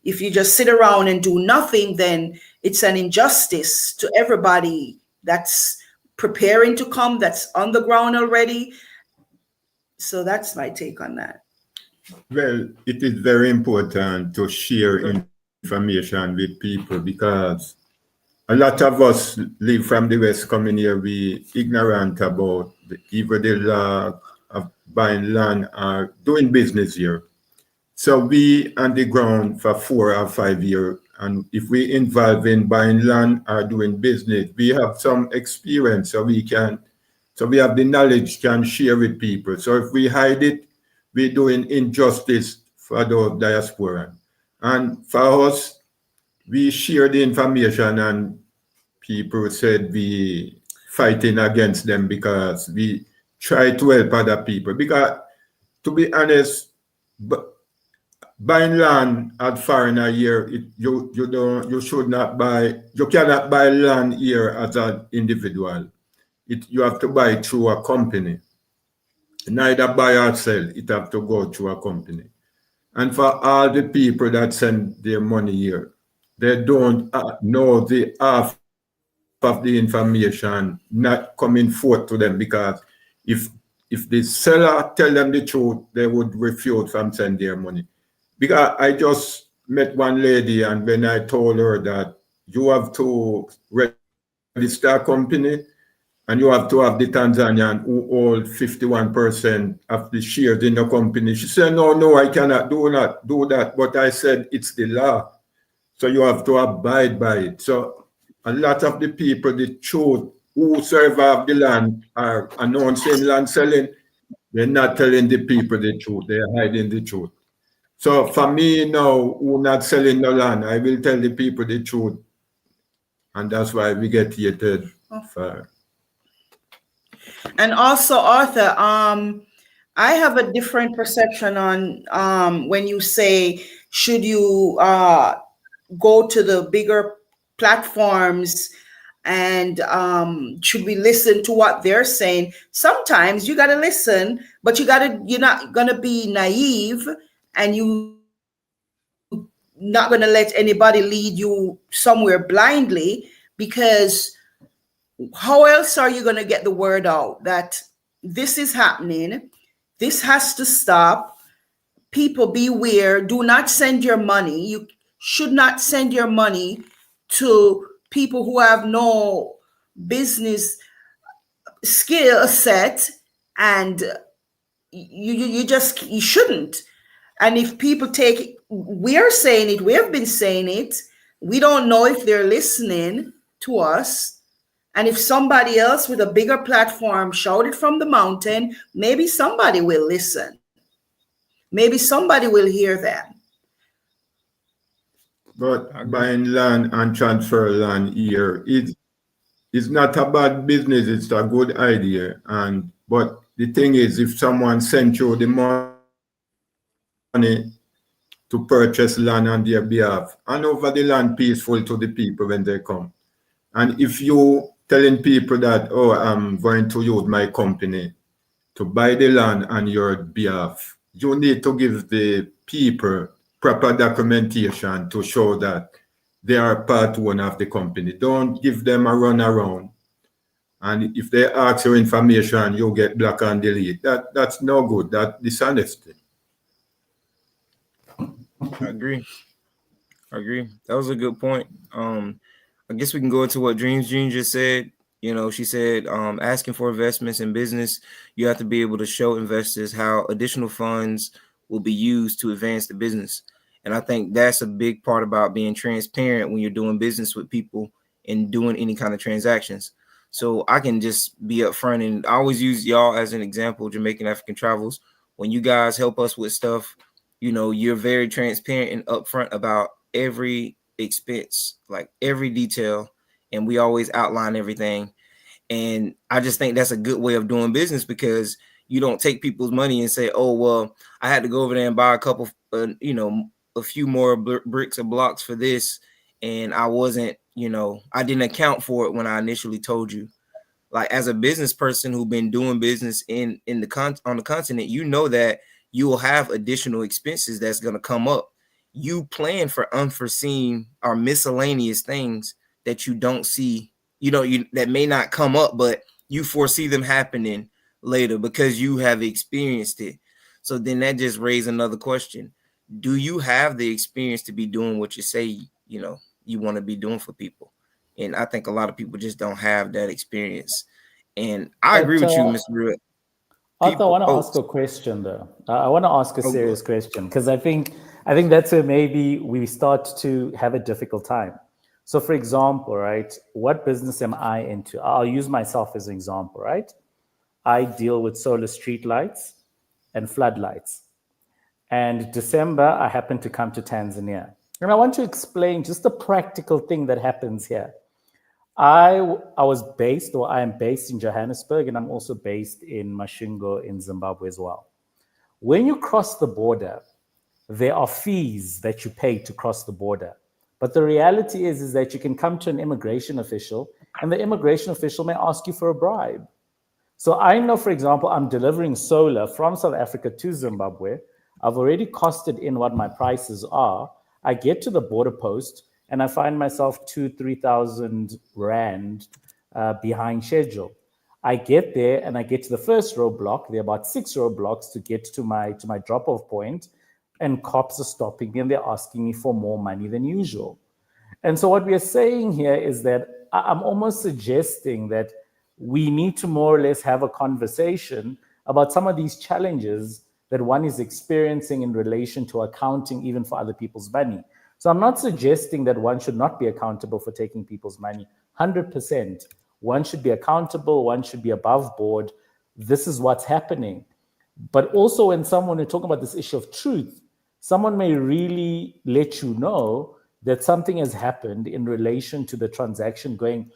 If you just sit around and do nothing, then it's an injustice to everybody that's preparing to come, that's on the ground already. So that's my take on that. Well, it is very important to share information with people, because a lot of us live from the West coming here, we ignorant about either the law of buying land or doing business here. So we on the ground for 4 or 5 years, and if we involve in buying land or doing business, we have some experience, so we have the knowledge, can share with people. So if we hide it, we're doing injustice for the diaspora. And for us, we share the information, and people said we fighting against them because we try to help other people. Because to be honest, buying land at foreigner here, you cannot buy land here as an individual. You have to buy through a company. Neither buy or sell, it have to go through a company. And for all the people that send their money here, they don't know the half of the information not coming forth to them, because if the seller tell them the truth, they would refuse from sending their money. Because I just met one lady, and when I told her that you have to register a company and you have to have the Tanzanian who hold 51% of the shares in the company, she said, no, I cannot do that. But I said, it's the law. So you have to abide by it. So a lot of the people, the truth, who survive the land are announcing land selling. They're not telling the people the truth. They're hiding the truth. So for me now, who not selling the land, I will tell the people the truth. And that's why we get hated. And also, Arthur, I have a different perception on when you say, should you go to the bigger platforms and should we listen to what they're saying? Sometimes you got to listen, but you're not going to be naive, and you not going to let anybody lead you somewhere blindly, because how else are you going to get the word out that this is happening? This has to stop. People, beware. Do not send your money. You should not send your money to people who have no business skill set, and you shouldn't. And if people we're saying it, we have been saying it, we don't know if they're listening to us. And if somebody else with a bigger platform shouted from the mountain, maybe somebody will listen. Maybe somebody will hear them. But buying land and transfer land here is not a bad business. It's a good idea. But the thing is, if someone sent you the money to purchase land on their behalf, hand over the land peaceful to the people when they come. And if you telling people that, oh, I'm going to use my company to buy the land on your behalf, you need to give the people proper documentation to show that they are part owner of the company. Don't give them a run around. And if they ask you information, you get block and delete. That's no good. That's dishonesty. I agree. That was a good point. I guess we can go into what Dreams Jean just said. You know, she said, asking for investments in business, you have to be able to show investors how additional funds will be used to advance the business. And I think that's a big part about being transparent when you're doing business with people and doing any kind of transactions. So I can just be upfront, and I always use y'all as an example, Jamaican African Travels. When you guys help us with stuff, you know, you're very transparent and upfront about every expense, like every detail, and we always outline everything. And I just think that's a good way of doing business, because you don't take people's money and say, oh, well, I had to go over there and buy a couple, a few more bricks or blocks for this, and I wasn't, I didn't account for it when I initially told you. Like, as a business person who's been doing business on the continent, you know that you will have additional expenses that's going to come up. You plan for unforeseen or miscellaneous things that you don't see, that may not come up, but you foresee them happening later because you have experienced it. So then that just raises another question. Do you have the experience to be doing what you say, you want to be doing for people? And I think a lot of people just don't have that experience. And I agree with you, Mr. Rudd. Arthur, I want to ask a question though. I want to ask a serious question, because I think that's where maybe we start to have a difficult time. So, for example, right, what business am I into? I'll use myself as an example, right? I deal with solar street lights and floodlights. And December, I happen to come to Tanzania. And I want to explain just the practical thing that happens here. I am based in Johannesburg, and I'm also based in Mashingo in Zimbabwe as well. When you cross the border, there are fees that you pay to cross the border. But the reality is that you can come to an immigration official, and the immigration official may ask you for a bribe. So I know, for example, I'm delivering solar from South Africa to Zimbabwe. I've already costed in what my prices are. I get to the border post, and I find myself 2,000-3,000 rand behind schedule. I get there, and I get to the first roadblock. There are about 6 roadblocks to get to my drop-off point, and cops are stopping me, and they're asking me for more money than usual. And so what we are saying here is that I'm almost suggesting that we need to more or less have a conversation about some of these challenges that one is experiencing in relation to accounting even for other people's money. So I'm not suggesting that one should not be accountable for taking people's money. 100%. One should be accountable. One should be above board. This is what's happening. But also, when someone is talking about this issue of truth, someone may really let you know that something has happened in relation to the transaction going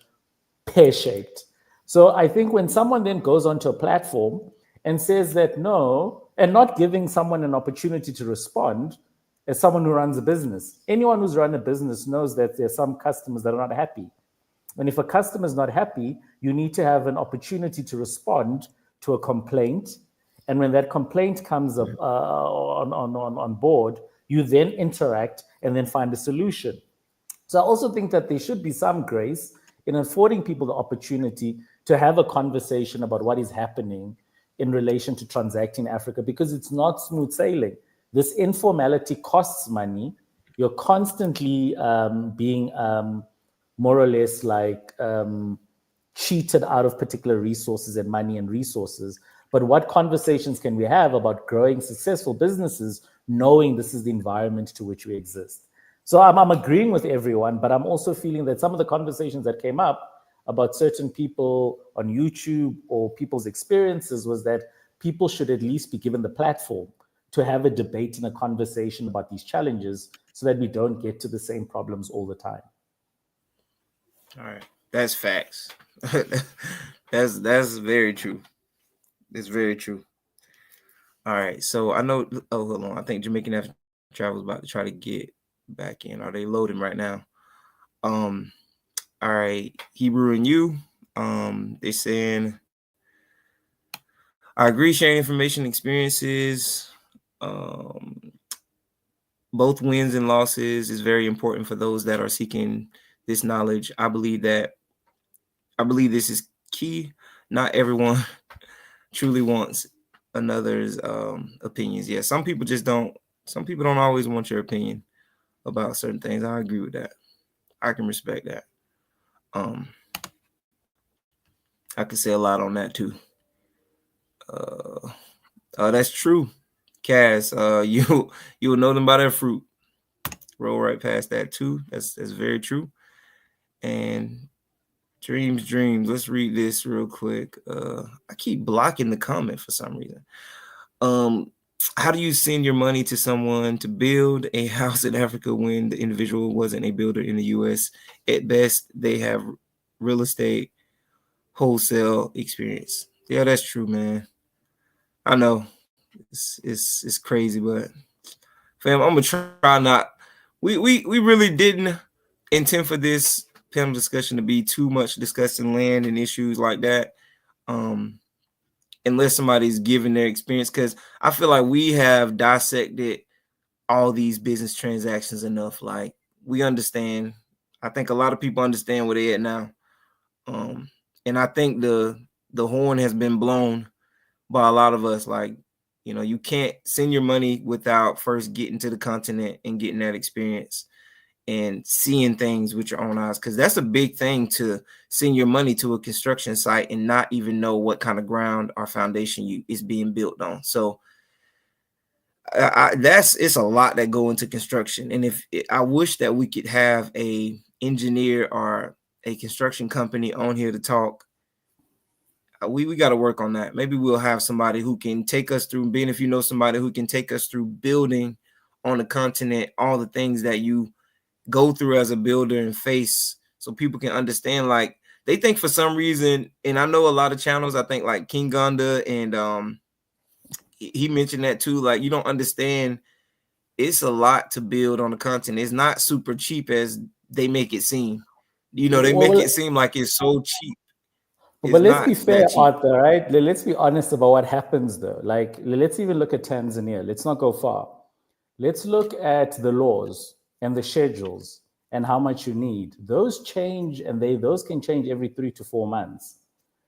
pear-shaped. So I think when someone then goes onto a platform and says that no, and not giving someone an opportunity to respond, as someone who runs a business, anyone who's run a business knows that there's some customers that are not happy. And if a customer is not happy, you need to have an opportunity to respond to a complaint. And when that complaint comes up on board, you then interact and then find a solution. So I also think that there should be some grace in affording people the opportunity to have a conversation about what is happening in relation to transacting in Africa, because it's not smooth sailing. This informality costs money. You're constantly being more or less like cheated out of particular resources and money and resources. But what conversations can we have about growing successful businesses, knowing this is the environment to which we exist? So I'm agreeing with everyone, but I'm also feeling that some of the conversations that came up about certain people on YouTube or people's experiences was that people should at least be given the platform to have a debate and a conversation about these challenges so that we don't get to the same problems all the time. All right. That's facts. That's very true. It's very true. All right. So I know, oh, hold on. I think Jamaican National Travel is about to try to get back in. Are they loading right now? All right. Hebrew and you. They're saying, I agree, sharing information, experiences, both wins and losses is very important for those that are seeking this knowledge. I believe this is key. Not everyone truly wants another's opinions. Yeah, some people don't always want your opinion about certain things. I agree with that. I can respect that. I can say a lot on that too. That's true. Cass, you'll know them by their fruit. Roll right past that too. That's very true. And dreams. Let's read this real quick. I keep blocking the comment for some reason. How do you send your money to someone to build a house in Africa when the individual wasn't a builder in the U.S.? At best, they have real estate wholesale experience. Yeah, that's true, man. I know it's crazy, but fam, I'm gonna try not. We really didn't intend for this panel discussion to be too much discussing land and issues like that. Unless somebody's giving their experience, because I feel like we have dissected all these business transactions enough. Like, we understand. I think a lot of people understand where they're at now. And I think the horn has been blown by a lot of us. Like, you can't send your money without first getting to the continent and getting that experience and seeing things with your own eyes, because that's a big thing, to send your money to a construction site and not even know what kind of ground or foundation is being built on. So it's a lot that go into construction. And I wish that we could have a engineer or a construction company on here to talk. We got to work on that. Maybe we'll have somebody who can take us through, being, if you know somebody who can take us through building on the continent, all the things that you go through as a builder and face, so people can understand. Like, they think for some reason, and I know a lot of channels, I think like King Gonda, and he mentioned that too, like, you don't understand, it's a lot to build on the continent. It's not super cheap as they make it seem. They make it seem like it's so cheap. But let's be fair, Arthur, right? Let's be honest about what happens though. Like, let's even look at Tanzania. Let's not go far. Let's look at the laws and the schedules and how much you need. Those change, and those can change every 3 to 4 months.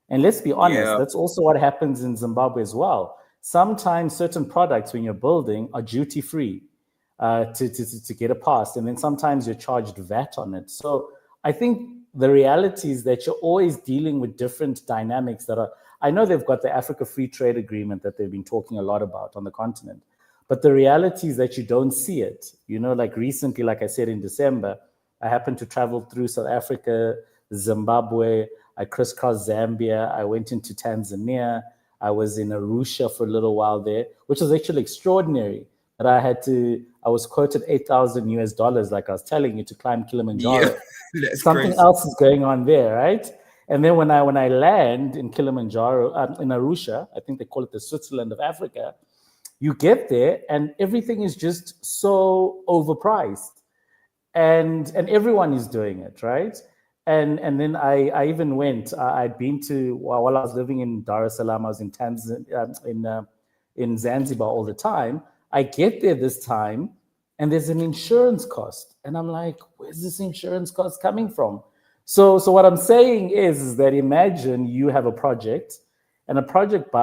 And let's be honest, that's also what happens in Zimbabwe as well. Sometimes certain products, when you're building, are duty free to get a pass, and then sometimes you're charged VAT on it. So I think the reality is that you're always dealing with different dynamics that are. I know they've got the Africa Free Trade Agreement that they've been talking a lot about on the continent. But the reality is that you don't see it. Like recently, like I said, in December, I happened to travel through South Africa, Zimbabwe. I crisscrossed Zambia. I went into Tanzania. I was in Arusha for a little while there, which was actually extraordinary. But I was quoted $8,000 like I was telling you, to climb Kilimanjaro. Yeah, that's something crazy. Else is going on there, right? And then when I land in Kilimanjaro, in Arusha, I think they call it the Switzerland of Africa, you get there and everything is just so overpriced, and everyone is doing it, right? And then I even went. I'd been to, while I was living in Dar es Salaam, I was in in Zanzibar all the time. I get there this time, and there's an insurance cost, and I'm like, where's this insurance cost coming from? So what I'm saying is that imagine you have a project, and a project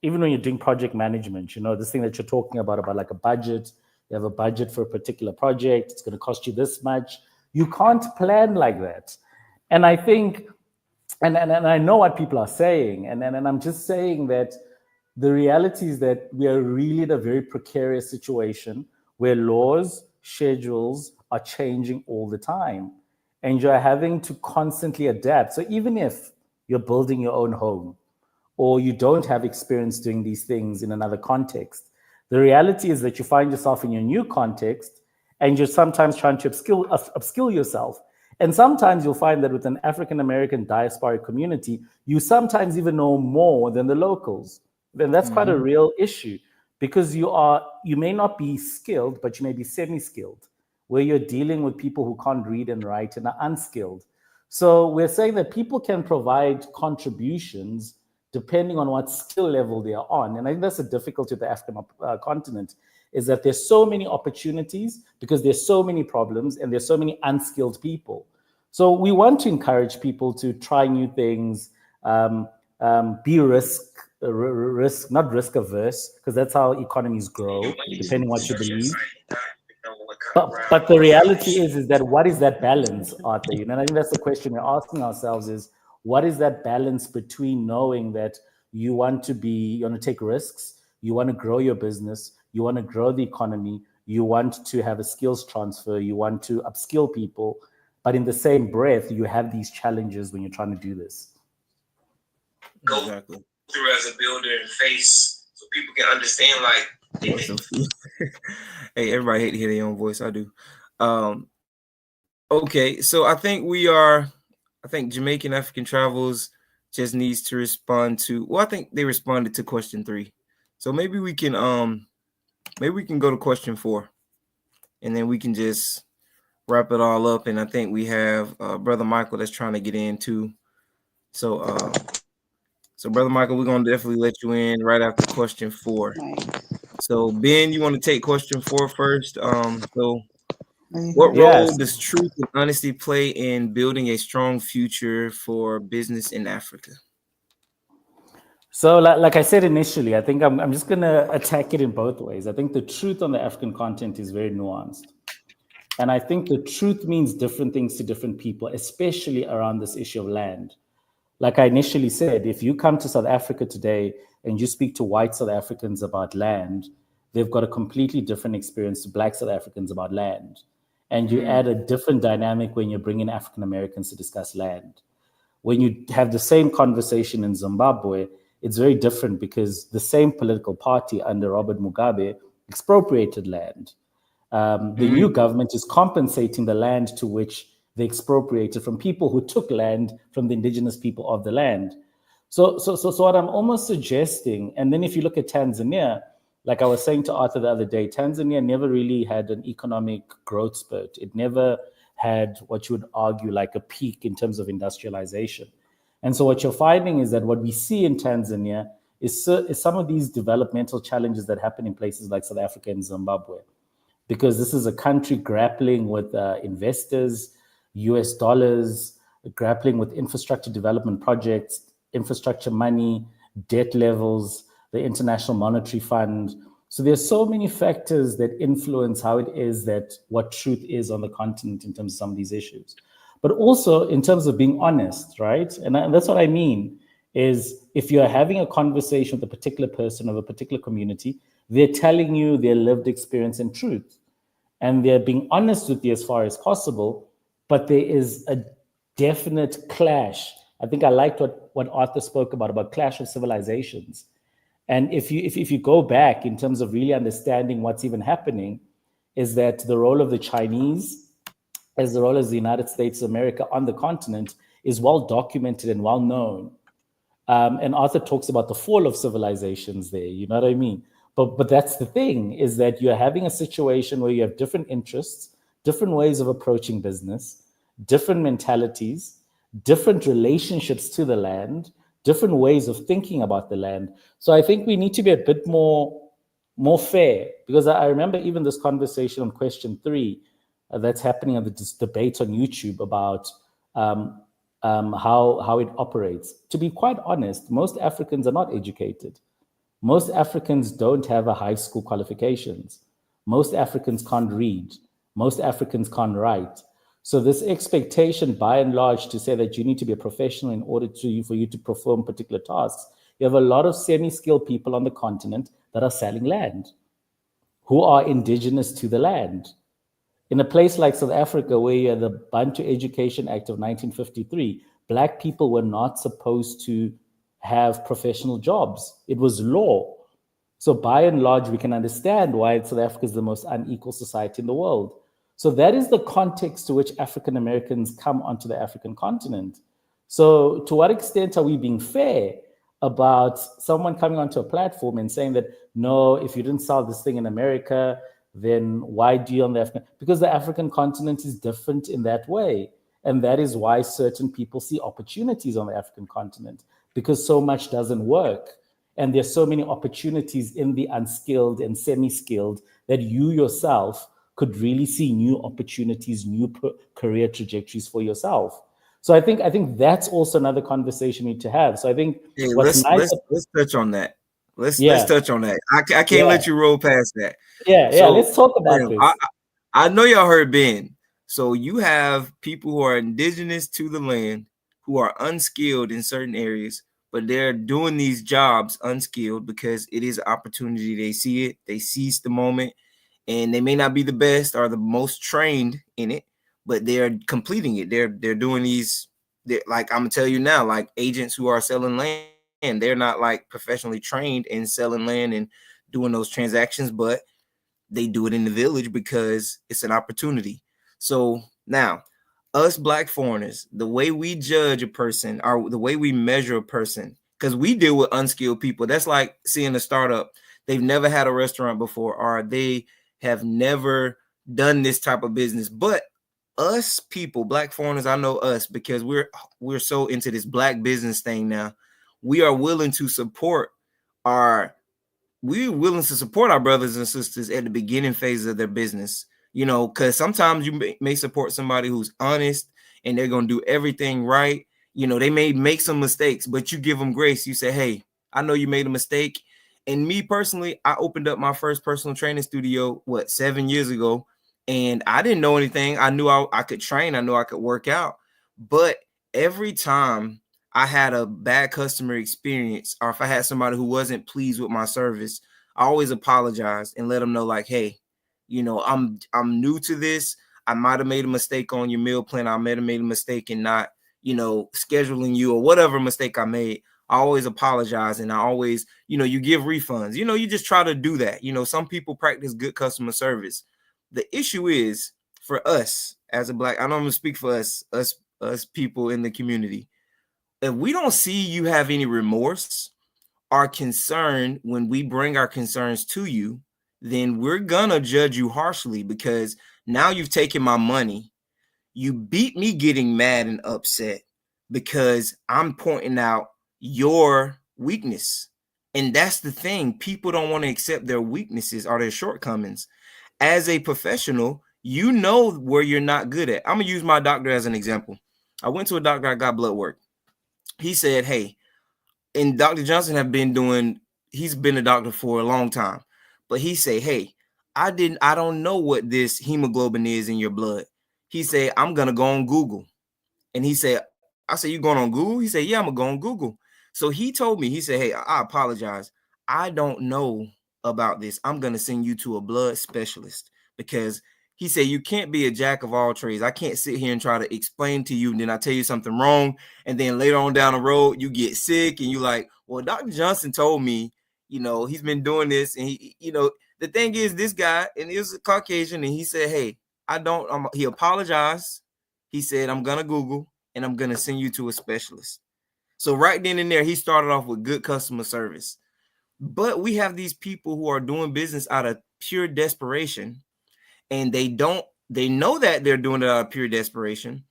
even when you're doing project management, this thing that you're talking about like a budget, you have a budget for a particular project, it's going to cost you this much. You can't plan like that. And I think, and I know what people are saying, and I'm just saying that the reality is that we are really in a very precarious situation where laws, schedules are changing all the time, and you're having to constantly adapt. So even if you're building your own home, or you don't have experience doing these things in another context, The reality is that you find yourself in your new context and you're sometimes trying to upskill yourself. And sometimes you'll find that with an African-American diaspora community, you sometimes even know more than the locals. Then that's quite a real issue, because you may not be skilled, but you may be semi-skilled, where you're dealing with people who can't read and write and are unskilled. So we're saying that people can provide contributions depending on what skill level they are on. And I think that's the difficulty of the African continent, is that there's so many opportunities because there's so many problems and there's so many unskilled people. So we want to encourage people to try new things, be not risk averse, because that's how economies grow, depending on what you believe. But the reality is that what is that balance, Arthur? And I think that's the question we're asking ourselves is, what is that balance between knowing that you want to take risks, you want to grow your business, you want to grow the economy, you want to have a skills transfer, you want to upskill people, but in the same breath, you have these challenges when you're trying to do this. Exactly. Go through as a builder and face, so people can understand, like, hey, everybody hate to hear their own voice. I do. Okay, so I think Jamaican African Travels just needs to respond to, well, I think they responded to question 3. So maybe we can go to question 4, and then we can just wrap it all up. And I think we have Brother Michael that's trying to get in too. So Brother Michael, we're gonna definitely let you in right after question 4. So Ben, you want to take question 4 first? So what role does truth and honesty play in building a strong future for business in Africa? So like I said initially, I think I'm just going to attack it in both ways. I think the truth on the African continent is very nuanced. And I think the truth means different things to different people, especially around this issue of land. Like I initially said, if you come to South Africa today and you speak to white South Africans about land, they've got a completely different experience to Black South Africans about land. And you add a different dynamic when you bring in African Americans to discuss land. When you have the same conversation in Zimbabwe, it's very different because the same political party under Robert Mugabe expropriated land. The new government is compensating the land to which they expropriated from people who took land from the indigenous people of the land. So what I'm almost suggesting, and then if you look at Tanzania, like I was saying to Arthur the other day, Tanzania never really had an economic growth spurt. It never had what you would argue like a peak in terms of industrialization. And so what you're finding is that what we see in Tanzania is some of these developmental challenges that happen in places like South Africa and Zimbabwe, because this is a country grappling with investors, US dollars, grappling with infrastructure development projects, infrastructure money, debt levels, the International Monetary Fund. So there's so many factors that influence how it is that what truth is on the continent in terms of some of these issues. But also in terms of being honest, right? And that's what I mean, is if you're having a conversation with a particular person of a particular community, they're telling you their lived experience and truth. And they're being honest with you as far as possible, but there is a definite clash. I think I liked what Arthur spoke about clash of civilizations. And if you go back in terms of really understanding what's even happening, is that the role of the Chinese, as the role of the United States of America on the continent, is well documented and well known. And Arthur talks about the fall of civilizations there, you know what I mean? But that's the thing, is that you're having a situation where you have different interests, different ways of approaching business, different mentalities, different relationships to the land, different ways of thinking about the land. So I think we need to be a bit more fair, because I remember even this conversation on question 3 that's happening on this debate on YouTube about how it operates. To be quite honest, most Africans are not educated. Most Africans don't have a high school qualifications. Most Africans can't read. Most Africans can't write. So this expectation, by and large, to say that you need to be a professional in order for you to perform particular tasks, you have a lot of semi-skilled people on the continent that are selling land, who are indigenous to the land. In a place like South Africa, where you have the Bantu Education Act of 1953, Black people were not supposed to have professional jobs. It was law. So by and large, we can understand why South Africa is the most unequal society in the world. So that is the context to which African Americans come onto the African continent. So to what extent are we being fair about someone coming onto a platform and saying that, no, if you didn't sell this thing in America, then why do you on the African? Because the African continent is different in that way. And that is why certain people see opportunities on the African continent, because so much doesn't work. And there's so many opportunities in the unskilled and semi-skilled that you yourself could really see new opportunities, new career trajectories for yourself. So I think that's also another conversation we need to have. So I think let's touch on that. Let's touch on that. I can't let you roll past that. So, let's talk about this. I know y'all heard Ben. So you have people who are indigenous to the land, who are unskilled in certain areas, but they're doing these jobs unskilled because it is an opportunity. They see it, they seize the moment, and they may not be the best or the most trained in it, but they're completing it. They're doing these, like I'm gonna tell you now, like agents who are selling land, they're not like professionally trained in selling land and doing those transactions, but they do it in the village because it's an opportunity. So now, us Black foreigners, the way we judge a person or the way we measure a person, because we deal with unskilled people. That's like seeing a startup. They've never had a restaurant before, or they have never done this type of business. But us people, Black foreigners, I know us because we're so into this Black business thing now. We are willing to support our brothers and sisters at the beginning phase of their business, you know, because sometimes you may support somebody who's honest and they're going to do everything right. You know, they may make some mistakes, but you give them grace. You say, hey, I know you made a mistake. And me personally, I opened up my first personal training studio, 7 years ago, and I didn't know anything. I knew I could train. I knew I could work out. But every time I had a bad customer experience, or if I had somebody who wasn't pleased with my service, I always apologize and let them know, like, hey, you know, I'm new to this. I might have made a mistake on your meal plan. I might have made a mistake in not, you know, scheduling you or whatever mistake I made. I always apologize. And I always, you know, you give refunds, you know, you just try to do that. You know, some people practice good customer service. The issue is for us as a Black, I don't even speak for us people in the community. If we don't see you have any remorse or concern when we bring our concerns to you, then we're gonna judge you harshly, because now you've taken my money. You beat me getting mad and upset because I'm pointing out your weakness. And that's the thing. People don't want to accept their weaknesses or their shortcomings. As a professional, you know where you're not good at. I'm gonna use my doctor as an example. I went to a doctor, I got blood work. He said, hey, and Dr. Johnson he's been a doctor for a long time, but he said, hey, I don't know what this hemoglobin is in your blood. He said, I'm going to go on Google. And he said, I said, you going on Google? He said, yeah, I'm going to go on Google. So he told me, he said, hey, I apologize. I don't know about this. I'm going to send you to a blood specialist, because he said, you can't be a jack of all trades. I can't sit here and try to explain to you, and then I tell you something wrong, and then later on down the road, you get sick, and you're like, well, Dr. Johnson told me, you know, he's been doing this, and he, you know, the thing is, this guy, and he was a Caucasian, and he said, hey, he apologized. He said, I'm going to Google, and I'm going to send you to a specialist. So right then and there, he started off with good customer service. But we have these people who are doing business out of pure desperation, and they know that they're doing it out of pure desperation.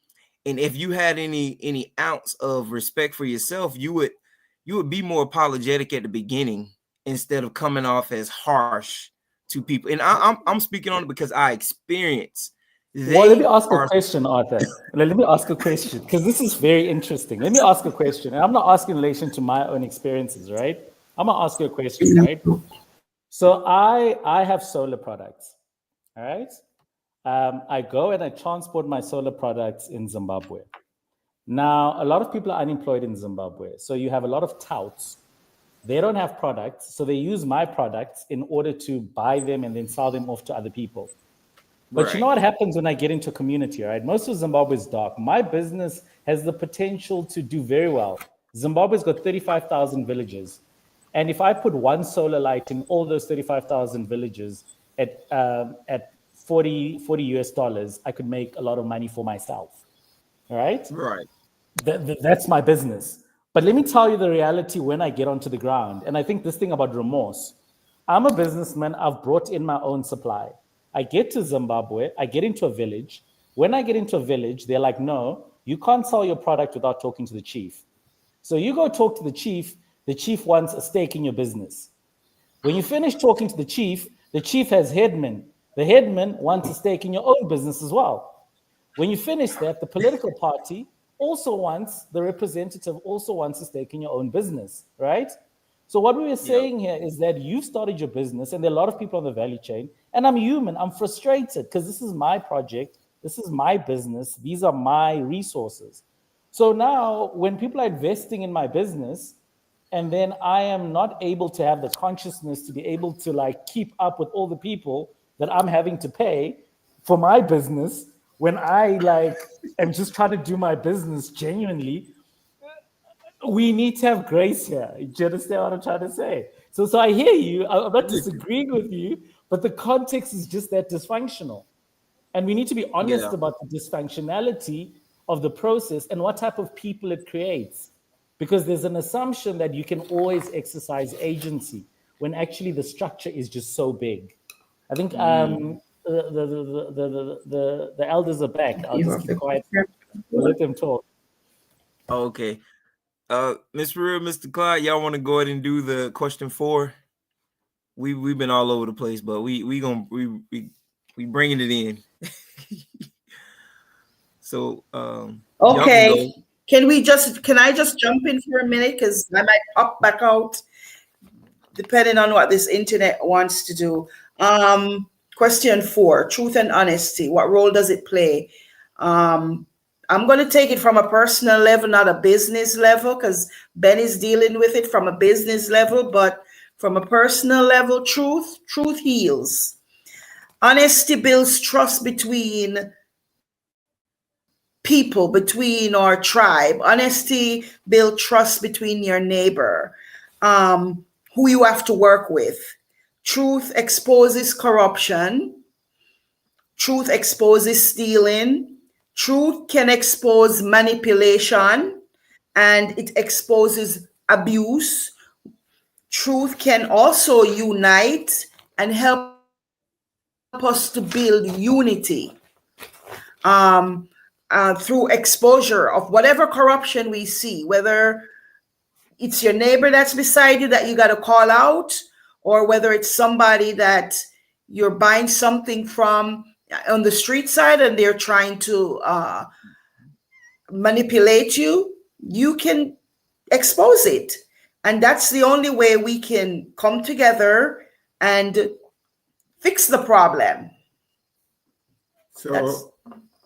And if you had any ounce of respect for yourself, you would be more apologetic at the beginning instead of coming off as harsh to people. And I'm speaking on it because I experienced. Well, let me ask a question, Arthur. Let me ask a question, because this is very interesting. Let me ask a question. And I'm not asking in relation to my own experiences, right? I'm going to ask you a question, right? So I have solar products, all right? I go and I transport my solar products in Zimbabwe. Now, a lot of people are unemployed in Zimbabwe. So you have a lot of touts. They don't have products, so they use my products in order to buy them and then sell them off to other people. But right. You know what happens when I get into a community, right? Most of Zimbabwe is dark. My business has the potential to do very well. Zimbabwe's got 35,000 villages. And if I put one solar light in all those 35,000 villages at 40 US dollars, I could make a lot of money for myself. All right? Right. That's my business. But let me tell you the reality when I get onto the ground. And I think this thing about remorse, I'm a businessman. I've brought in my own supply. I get to Zimbabwe. I get into a village. When I get into a village, they're like, no, you can't sell your product without talking to the chief. So you go talk to the chief. The chief wants a stake in your business. When you finish talking to the chief has headmen. The headman wants a stake in your own business as well. When you finish that, the political party also wants, the representative also wants a stake in your own business, right? So what we were saying here is that you've started your business and there are a lot of people on the value chain, and I'm human, I'm frustrated because this is my project, this is my business, these are my resources. So now when people are investing in my business, and then I am not able to have the consciousness to be able to like keep up with all the people that I'm having to pay for my business, when I like am just trying to do my business genuinely, we need to have grace here. Do you understand what I'm trying to say? So I hear you. I'm not disagreeing with you, but the context is just that dysfunctional. And we need to be honest about the dysfunctionality of the process and what type of people it creates. Because there's an assumption that you can always exercise agency when actually the structure is just so big. I think the elders are back. I'll just keep quiet. Let them talk. Okay. Ms. Real, Mr. Clyde, y'all want to go ahead and do the question 4? We've been all over the place, but we bringing it in. So okay. Can I just jump in for a minute? Because I might pop back out depending on what this internet wants to do. Question 4, truth and honesty. What role does it play? I'm going to take it from a personal level, not a business level, because Ben is dealing with it from a business level, but from a personal level, truth heals. Honesty builds trust between people, between our tribe. Honesty builds trust between your neighbor, who you have to work with. Truth exposes corruption. Truth exposes stealing. Truth can expose manipulation, and it exposes abuse. Truth can also unite and help us to build unity. Through exposure of whatever corruption we see, whether it's your neighbor that's beside you that you got to call out, or whether it's somebody that you're buying something from on the street side and they're trying to manipulate you, you can expose it. And that's the only way we can come together and fix the problem. So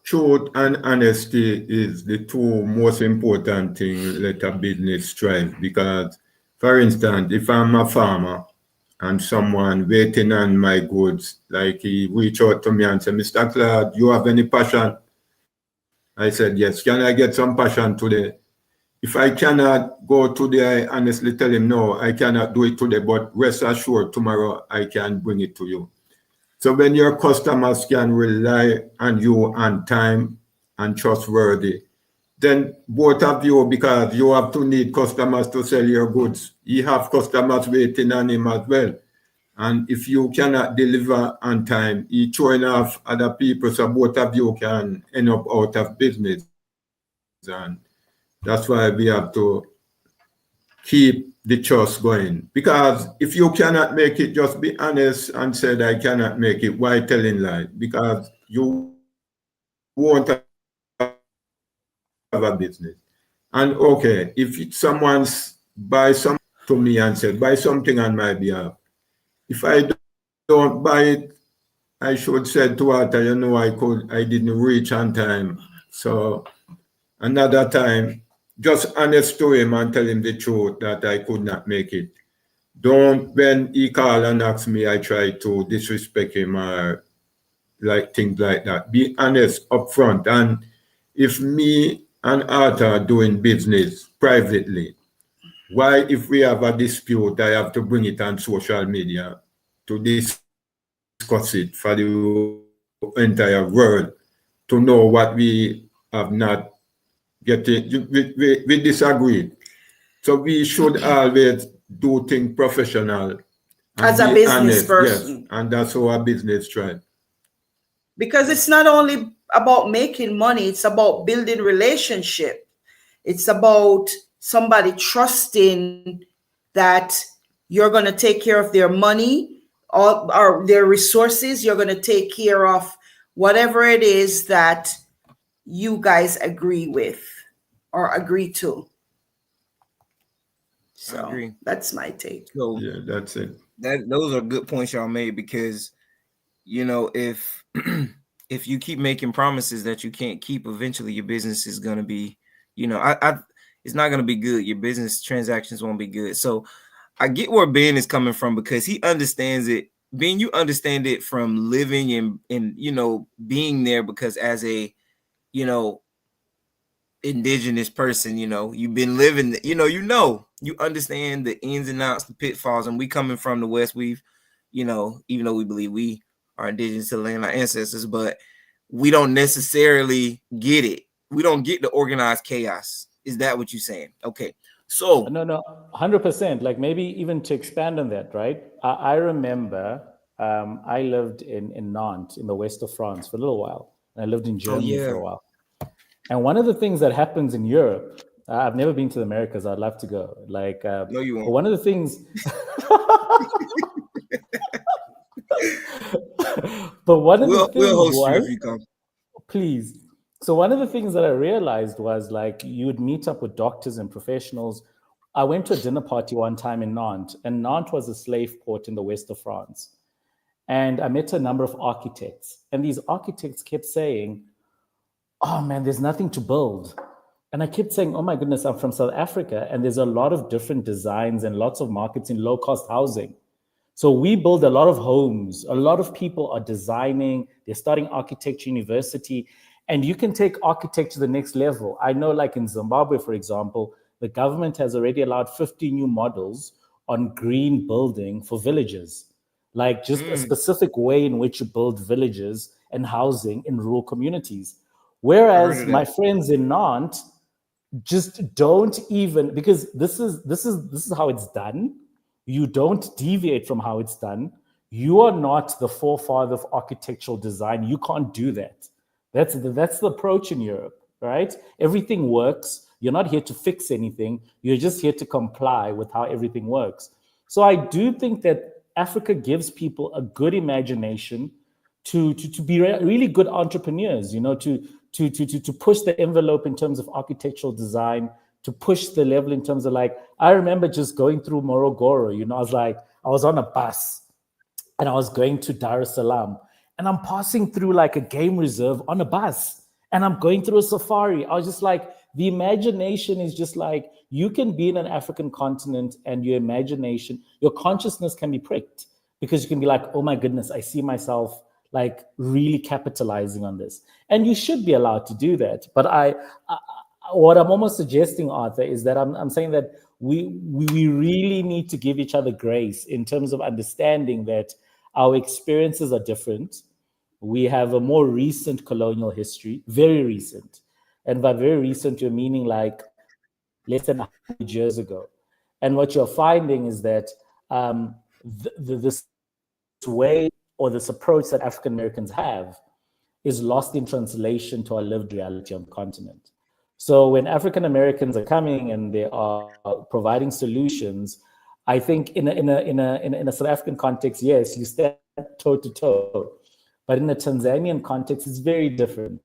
truth and honesty is the two most important things let a business thrive. Because, for instance, if I'm a farmer and someone waiting on my goods, like he reach out to me and say, Mr. Claude, you have any passion? I said, yes. Can I get some passion today? If I cannot go today, I honestly tell him, no, I cannot do it today, but rest assured, tomorrow I can bring it to you. So when your customers can rely on you on time and trustworthy, then both of you, because you have to need customers to sell your goods, you have customers waiting on him as well. And if you cannot deliver on time, you throwing off other people, so both of you can end up out of business. And that's why we have to keep the trust going. Because if you cannot make it, just be honest and say, I cannot make it. Why telling lies? Because you won't have a business. And okay, if someone's buy something to me and said, buy something on my behalf, if I don't buy it, I should say to her, you know, I didn't reach on time. So another time, just honest to him and tell him the truth that I could not make it. Don't, when he call and ask me, I try to disrespect him or like things like that. Be honest up front. And if me and Arthur are doing business privately, Why, if we have a dispute, I have to bring it on social media to discuss it for the entire world to know what we have not getting? We disagree. So we should always do things professional and as a be business honest. person. Yes, and that's how our business thrives. Because it's not only about making money, it's about building relationship. It's about somebody trusting that you're going to take care of their money or their resources. You're going to take care of whatever it is that you guys agree with or agree to. So I agree. that's my take. So Yeah, that's it. those are good points y'all made, because if if you keep making promises that you can't keep, eventually your business is going to be, it's not going to be good. Your business transactions won't be good. So I get where Ben is coming from, because he understands it. Ben, you understand it from living and being there, because as a indigenous person, you've been living, you understand the ins and outs, the pitfalls. And we coming from the West, we've, even though we believe we are indigenous to the land, our ancestors, but we don't necessarily get it. We don't get the organized chaos. Is that what you're saying? Okay. So No, 100%. Like, maybe even to expand on that, right? I remember I lived in Nantes in the west of France for a little while. And I lived in Germany for a while. And one of the things that happens in Europe, I've never been to the Americas. I'd love to go. Like, no, you won't. But one of the things, but one of the things we'll host was, you if you come. Please. So one of the things that I realized was, like, you would meet up with doctors and professionals. I went to a dinner party one time in Nantes, and Nantes was a slave port in the west of France. And I met a number of architects, and these architects kept saying, "Oh man, there's nothing to build." And I kept saying, "Oh my goodness, I'm from South Africa, and there's a lot of different designs and lots of markets in low-cost housing. So we build a lot of homes. A lot of people are designing, they're starting architecture university, and you can take architecture to the next level." I know, like in Zimbabwe, for example, the government has already allowed 50 new models on green building for villages, like just a specific way in which you build villages and housing in rural communities. Whereas my friends in Nantes just don't even, because this is how it's done. You don't deviate from how it's done. You are not the forefather of architectural design. You can't do that. That's the approach in Europe, right? Everything works. You're not here to fix anything. You're just here to comply with how everything works. So I do think that Africa gives people a good imagination to be really good entrepreneurs, to push the envelope in terms of architectural design, to push the level in terms of, like, I remember just going through Morogoro, I was on a bus and I was going to Dar es Salaam, and I'm passing through like a game reserve on a bus, and I'm going through a safari. I was just like, the imagination is just like, you can be in an African continent and your imagination, your consciousness can be pricked, because you can be like, oh my goodness, I see myself like really capitalizing on this. And you should be allowed to do that. But what I'm almost suggesting, Arthur, is that I'm saying that we really need to give each other grace in terms of understanding that our experiences are different. We have a more recent colonial history, very recent. And by very recent, you're meaning like less than 100 years ago. And what you're finding is that this way, or this approach that African Americans have, is lost in translation to our lived reality on the continent. So when African Americans are coming and they are providing solutions, I think in a South African context, yes, you stand toe to toe, but in a Tanzanian context, it's very different,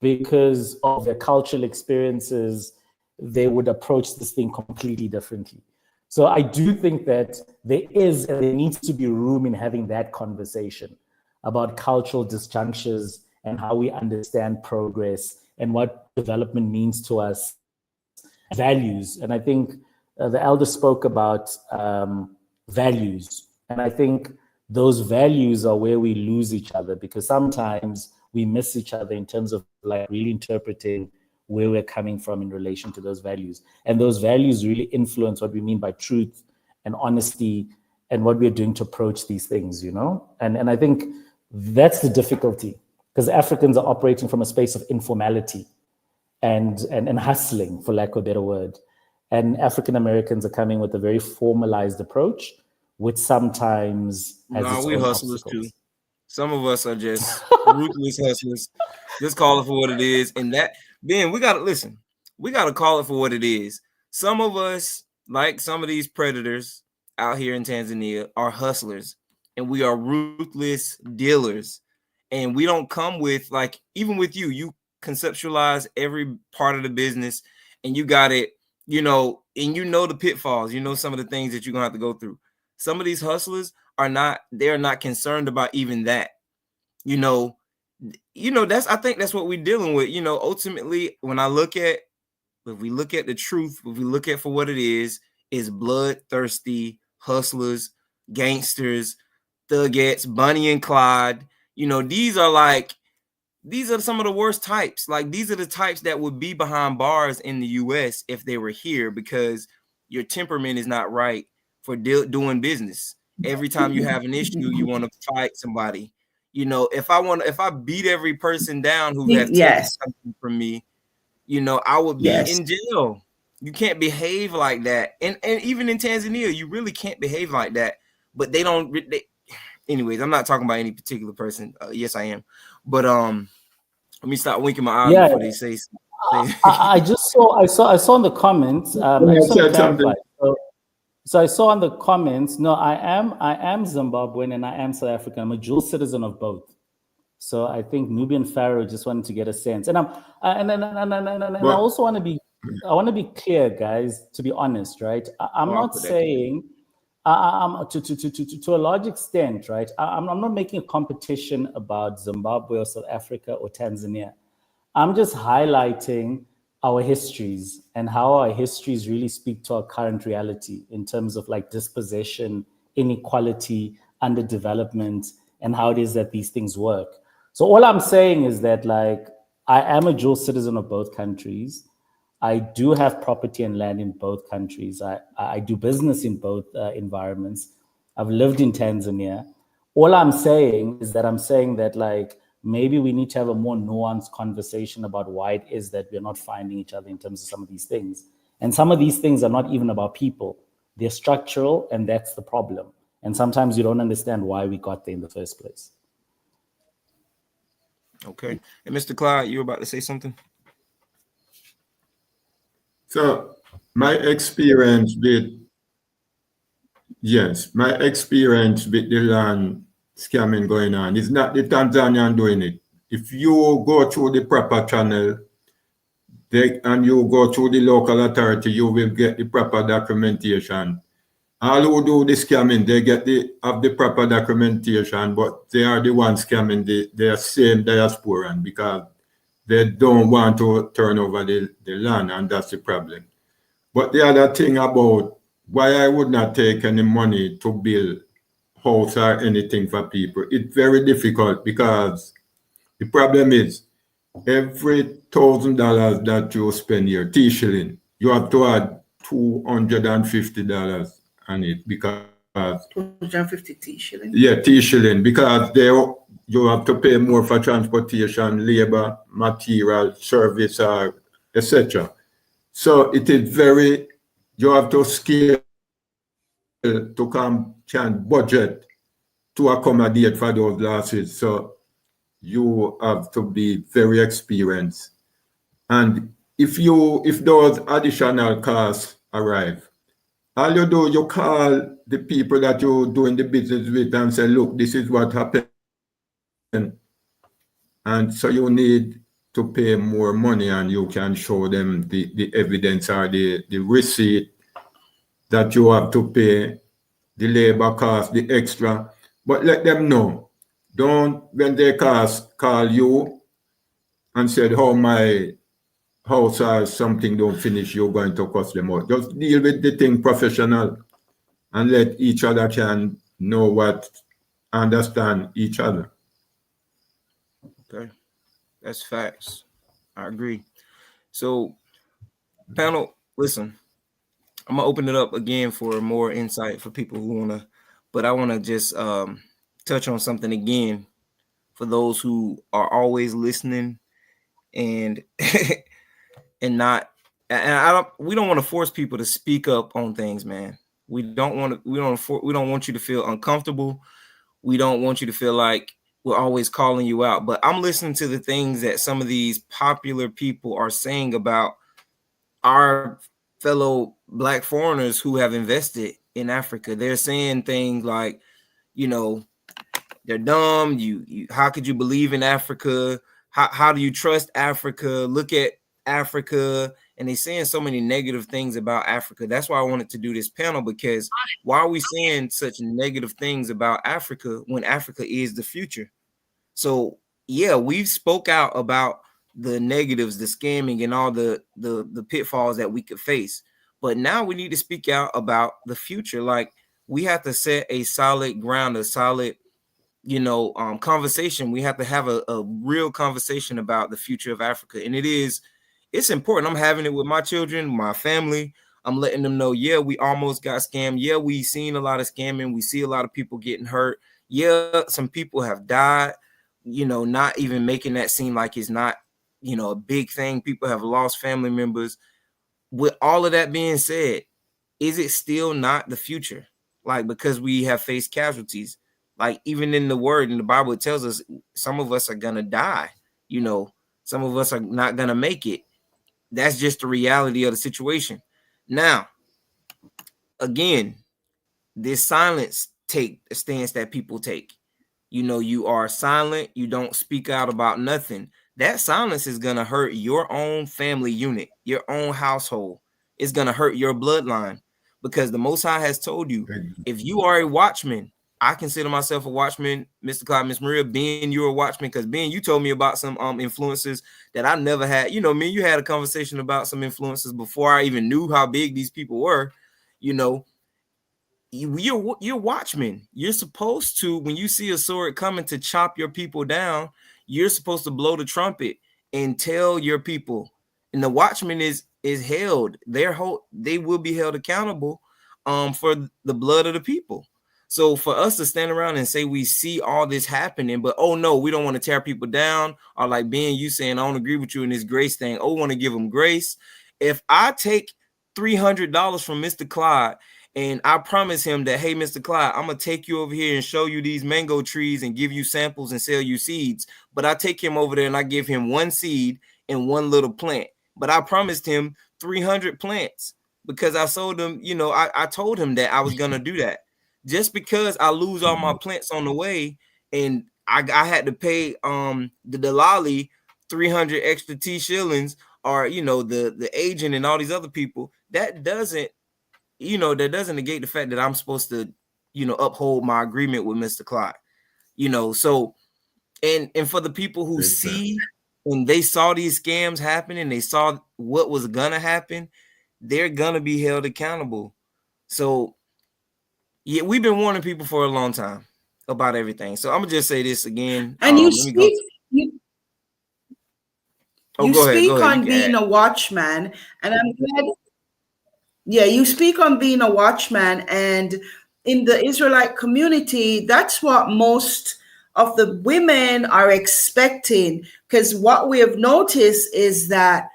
because of their cultural experiences. They would approach this thing completely differently. So I do think that there needs to be room in having that conversation about cultural disjunctures and how we understand progress and what development means to us, values. And I think the elder spoke about values. And I think those values are where we lose each other, because sometimes we miss each other in terms of like really interpreting where we're coming from in relation to those values. And those values really influence what we mean by truth and honesty and what we're doing to approach these things, you know? And I think that's the difficulty, because Africans are operating from a space of informality and hustling, for lack of a better word. And African Americans are coming with a very formalized approach, which sometimes has its we own hustlers obstacles. too. Some of us are just ruthless hustlers. Just call it for what it is. And that, Ben, we gotta listen. We gotta call it for what it is. Some of us, like some of these predators out here in Tanzania, are hustlers, and we are ruthless dealers. And we don't come with, like, even with you conceptualize every part of the business, and you got it, you know, and you know the pitfalls, you know some of the things that you're gonna have to go through. Some of these hustlers they're not concerned about even that. You know, I think that's what we're dealing with. You know, ultimately, when we look at the truth, if we look at for what it is bloodthirsty hustlers, gangsters, thugettes, Bonnie and Clyde. You know, these are some of the worst types. Like, these are the types that would be behind bars in the US if they were here, because your temperament is not right for doing business. Every time you have an issue, you want to fight somebody. You know, if I beat every person down who has taken something from me, you know, I would be in jail. You can't behave like that. And even in Tanzania, you really can't behave like that. But anyways, I'm not talking about any particular person. Yes, I am. But let me stop winking my eye before they say something. I saw in the comments. I just want to clarify. So I saw in the comments. No, I am Zimbabwean and I am South African. I'm a dual citizen of both. So I think Nubian Pharaoh just wanted to get a sense, and I also want to be clear, guys. To be honest, right? I'm not saying. To a large extent, right? I'm not making a competition about Zimbabwe or South Africa or Tanzania. I'm just highlighting our histories and how our histories really speak to our current reality in terms of like dispossession, inequality, underdevelopment, and how it is that these things work. So all I'm saying is that, like, I am a dual citizen of both countries. I do have property and land in both countries. I do business in both environments. I've lived in Tanzania. All I'm saying is that like, maybe we need to have a more nuanced conversation about why it is that we're not finding each other in terms of some of these things. And some of these things are not even about people. They're structural, and that's the problem. And sometimes you don't understand why we got there in the first place. Okay. And Mr. Clyde, you were about to say something? So my experience with the land scamming going on is not the Tanzanian doing it. If you go through the proper channel and you go through the local authority, you will get the proper documentation. All who do the scamming, they have the proper documentation, but they are the ones scamming the same diasporan, because they don't want to turn over the land, and that's the problem. But the other thing about why I would not take any money to build house or anything for people, it's very difficult, because the problem is every $1,000 that you spend here, T-shilling, you have to add $250 on it, because 250 T-shilling? Yeah, T-shilling, because you have to pay more for transportation, labor, material, service, etc. So it is you have to scale to can budget to accommodate for those losses. So you have to be very experienced. And if those additional costs arrive, all you do, you call the people that you're doing the business with and say, look, this is what happened. And so you need to pay more money, and you can show them the evidence or the receipt that you have to pay, the labor cost, the extra. But let them know. Don't, when they call you and said, how my house or something don't finish, you're going to cost them out. Just deal with the thing professional, and let each other can know understand each other. Okay, that's facts. I agree. So, panel, listen, I'm gonna open it up again for more insight for people who wanna, but I wanna just touch on something again for those who are always listening and and not, and we don't want to force people to speak up on things, man. We don't want you to feel uncomfortable. We don't want you to feel like we're always calling you out. But I'm listening to the things that some of these popular people are saying about our fellow Black foreigners who have invested in Africa. They're saying things like, you know, they're dumb. You how could you believe in Africa? How do you trust Africa? Look at Africa. And they're saying so many negative things about Africa. That's why I wanted to do this panel, because why are we saying such negative things about Africa when Africa is the future? So yeah, we've spoke out about the negatives, the scamming, and all the pitfalls that we could face. But now we need to speak out about the future. Like, we have to set a solid ground, a solid, conversation. We have to have a real conversation about the future of Africa. And it's important. I'm having it with my children, my family. I'm letting them know, yeah, we almost got scammed. Yeah, we seen a lot of scamming. We see a lot of people getting hurt. Yeah, some people have died, not even making that seem like it's not, a big thing. People have lost family members. With all of that being said, is it still not the future? Like, because we have faced casualties. Like, even in the word, in the Bible, it tells us some of us are going to die. Some of us are not going to make it. That's just the reality of the situation. Now, again, this silence take a stance that people take. You are silent. You don't speak out about nothing. That silence is going to hurt your own family unit, your own household. It's going to hurt your bloodline, because the Most High has told you, if you are a watchman, I consider myself a watchman, Mr. Clyde, Miss Maria, Ben, you're a watchman, because Ben, you told me about some influences that I never had. Me and you had a conversation about some influences before I even knew how big these people were. You're watchmen. You're supposed to, when you see a sword coming to chop your people down, you're supposed to blow the trumpet and tell your people. And the watchman is held. They will be held accountable for the blood of the people. So for us to stand around and say we see all this happening, but oh no, we don't want to tear people down, or like Ben, you saying, I don't agree with you in this grace thing. Oh, want to give them grace. If I take $300 from Mr. Clyde and I promise him that, hey, Mr. Clyde, I'm going to take you over here and show you these mango trees and give you samples and sell you seeds. But I take him over there and I give him one seed and one little plant. But I promised him 300 plants because I sold him, I told him that I was going to do that. Just because I lose all my plants on the way and I had to pay the Delali 300 extra T shillings, or, the agent and all these other people, that doesn't negate the fact that I'm supposed to, uphold my agreement with Mr. Clyde, so, and for the people who see and they saw these scams happen and they saw what was gonna happen, they're gonna be held accountable. So yeah, we've been warning people for a long time about everything. So I'm gonna just say this again. And you speak on being a watchman, and I'm glad. Yeah, you speak on being a watchman, and in the Israelite community, that's what most of the women are expecting. Because what we have noticed is that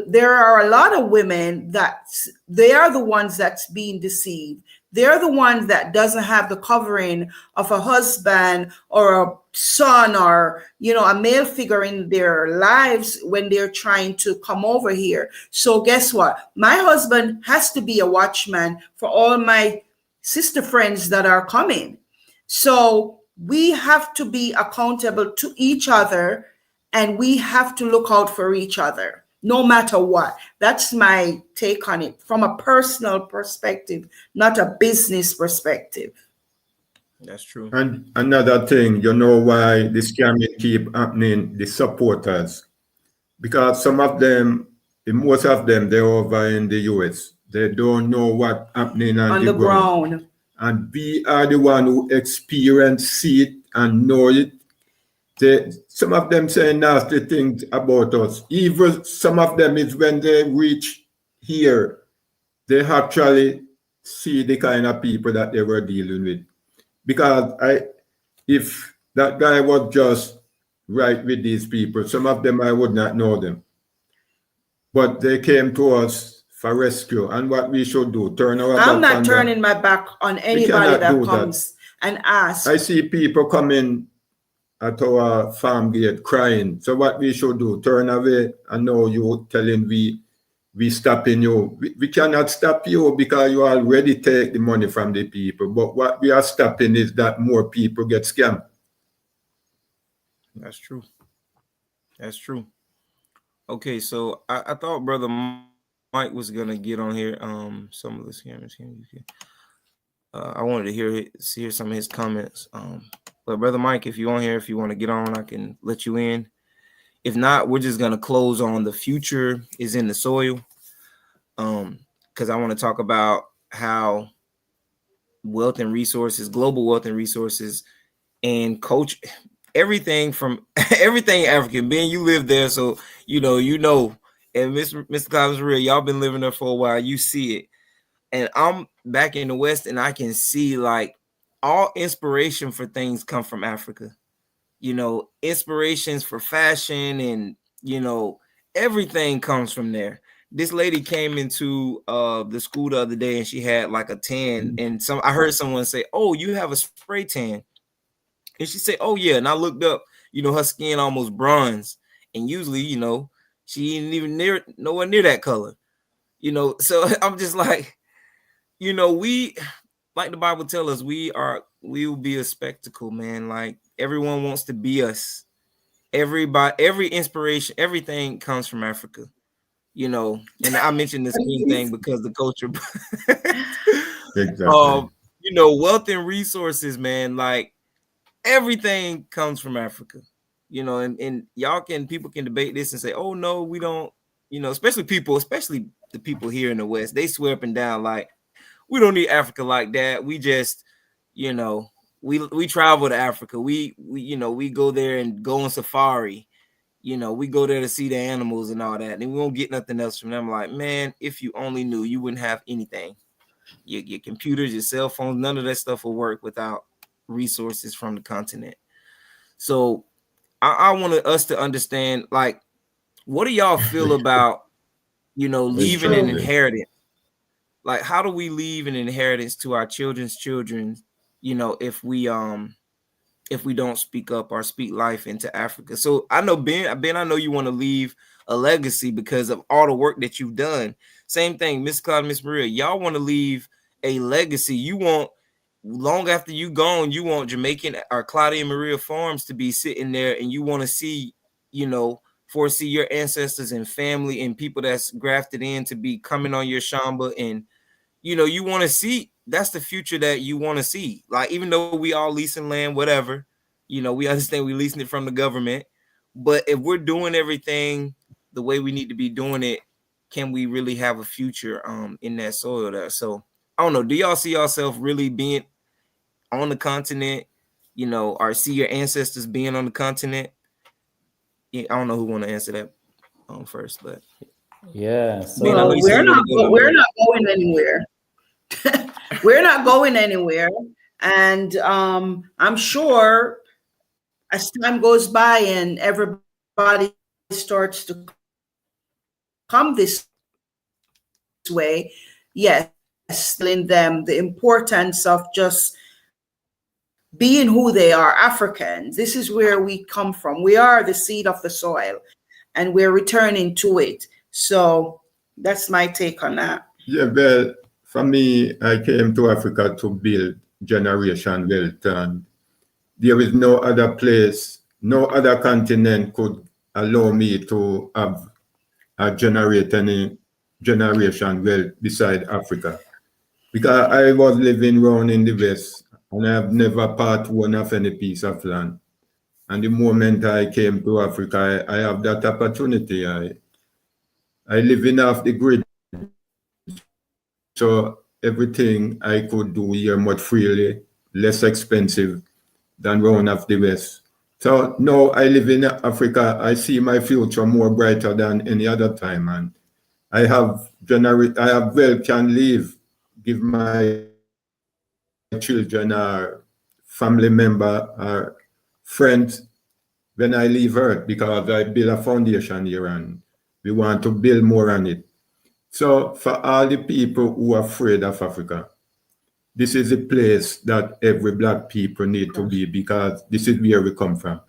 there are a lot of women that they are the ones that's being deceived. They're the ones that doesn't have the covering of a husband or a son or, a male figure in their lives when they're trying to come over here. So guess what? My husband has to be a watchman for all my sister friends that are coming. So we have to be accountable to each other, and we have to look out for each other, no matter what. That's my take on it from a personal perspective, not a business perspective. That's true. And another thing, why the scamming keep happening, the supporters, because some of them, most of them, they're over in the US. They don't know what's happening on the ground. And we are the one who experience it and know it. some of them say nasty things about us. Even some of them is when they reach here, they actually see the kind of people that they were dealing with. Because if that guy was just right with these people, some of them I would not know them. But they came to us for rescue. And what we should do, turn our back on I'm not turning my back on anybody that comes and asks. I see people coming at our farm gate crying. So what we should do, turn away. I know you telling we stopping you. We cannot stop you because you already take the money from the people. But what we are stopping is that more people get scammed. That's true. That's true. Okay, so I thought Brother Mike was gonna get on here. Some of the scammers here. I wanted to hear some of his comments. But Brother Mike, if you're on here, if you want to get on, I can let you in. If not, we're just gonna close on the future is in the soil. Because I want to talk about how wealth and resources, global wealth and resources, and culture, everything from everything African. Ben, you live there, so you know. And Mr. Cloud's real. Y'all been living there for a while. You see it. And I'm back in the West, and I can see like all inspiration for things come from Africa. Inspirations for fashion and everything comes from there. This lady came into the school the other day and she had like a tan, and I heard someone say, "Oh, you have a spray tan," and she said, "Oh yeah," and I looked up, her skin almost bronze, and usually, she ain't even nowhere near that color, So I'm just like, we, like the Bible tells us, we will be a spectacle, man. Like everyone wants to be us. Every inspiration, everything comes from Africa. And I mentioned the skin thing because the culture. Exactly. Wealth and resources, man, like everything comes from Africa. And people can debate this and say, "Oh no, we don't," especially the people here in the West, they swear up and down like we don't need Africa like that. We just, we travel to Africa. We go there and go on safari. We go there to see the animals and all that, and we won't get nothing else from them. Like, man, if you only knew, you wouldn't have anything. Your computers, your cell phones, none of that stuff will work without resources from the continent. So I wanted us to understand, like, what do y'all feel about, leaving an inheritance? Like, how do we leave an inheritance to our children's children, if we don't speak up or speak life into Africa? So I know Ben, I know you want to leave a legacy because of all the work that you've done. Same thing, Miss Cloud, Miss Maria, y'all want to leave a legacy. You want, long after you gone, you want Jamaican or Claudia and Maria farms to be sitting there, and you want to see, foresee your ancestors and family and people that's grafted in to be coming on your shamba, and you want to see, that's the future that you want to see. Like, even though we all leasing land, whatever, we understand we leasing it from the government, but if we're doing everything the way we need to be doing it, can we really have a future in that soil there? So I don't know. Do y'all see yourself really being on the continent, or see your ancestors being on the continent? Yeah, I don't know who want to answer that first, but yeah. So Well, we're not going anywhere. We're not going anywhere, and I'm sure as time goes by and everybody starts to come this way, yes, telling them the importance of just being who they are, Africans. This is where we come from. We are the seed of the soil, and we're returning to it. So that's my take on that. Yeah, well, for me, I came to Africa to build generation wealth, and there is no other place, no other continent could allow me to have generate any generation wealth beside Africa. Because I was living around in the West, and I have never part one of any piece of land. And the moment I came to Africa, I have that opportunity. I live in off the grid. So everything I could do here much freely, less expensive than round of the West. So now I live in Africa. I see my future more brighter than any other time, and I have wealth can leave, give my children or family member or friends when I leave Earth, because I build a foundation here and we want to build more on it. So for all the people who are afraid of Africa, this is a place that every Black people need to be, because this is where we come from.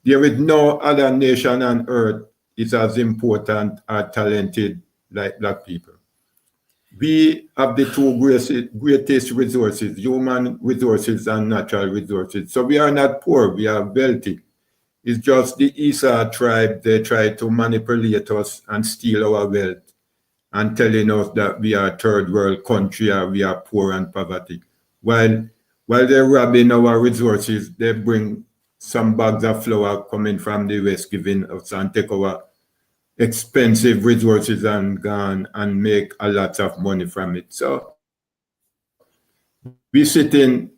There is no other nation on earth is as important or talented like Black people. We have the two greatest resources, human resources and natural resources. So we are not poor, we are wealthy. It's just the Esau tribe, they try to manipulate us and steal our wealth and telling us that we are a third world country or we are poor and poverty. While they're robbing our resources, they bring some bags of flour coming from the West, giving us and take our expensive resources and gone and make a lot of money from it. So we sitting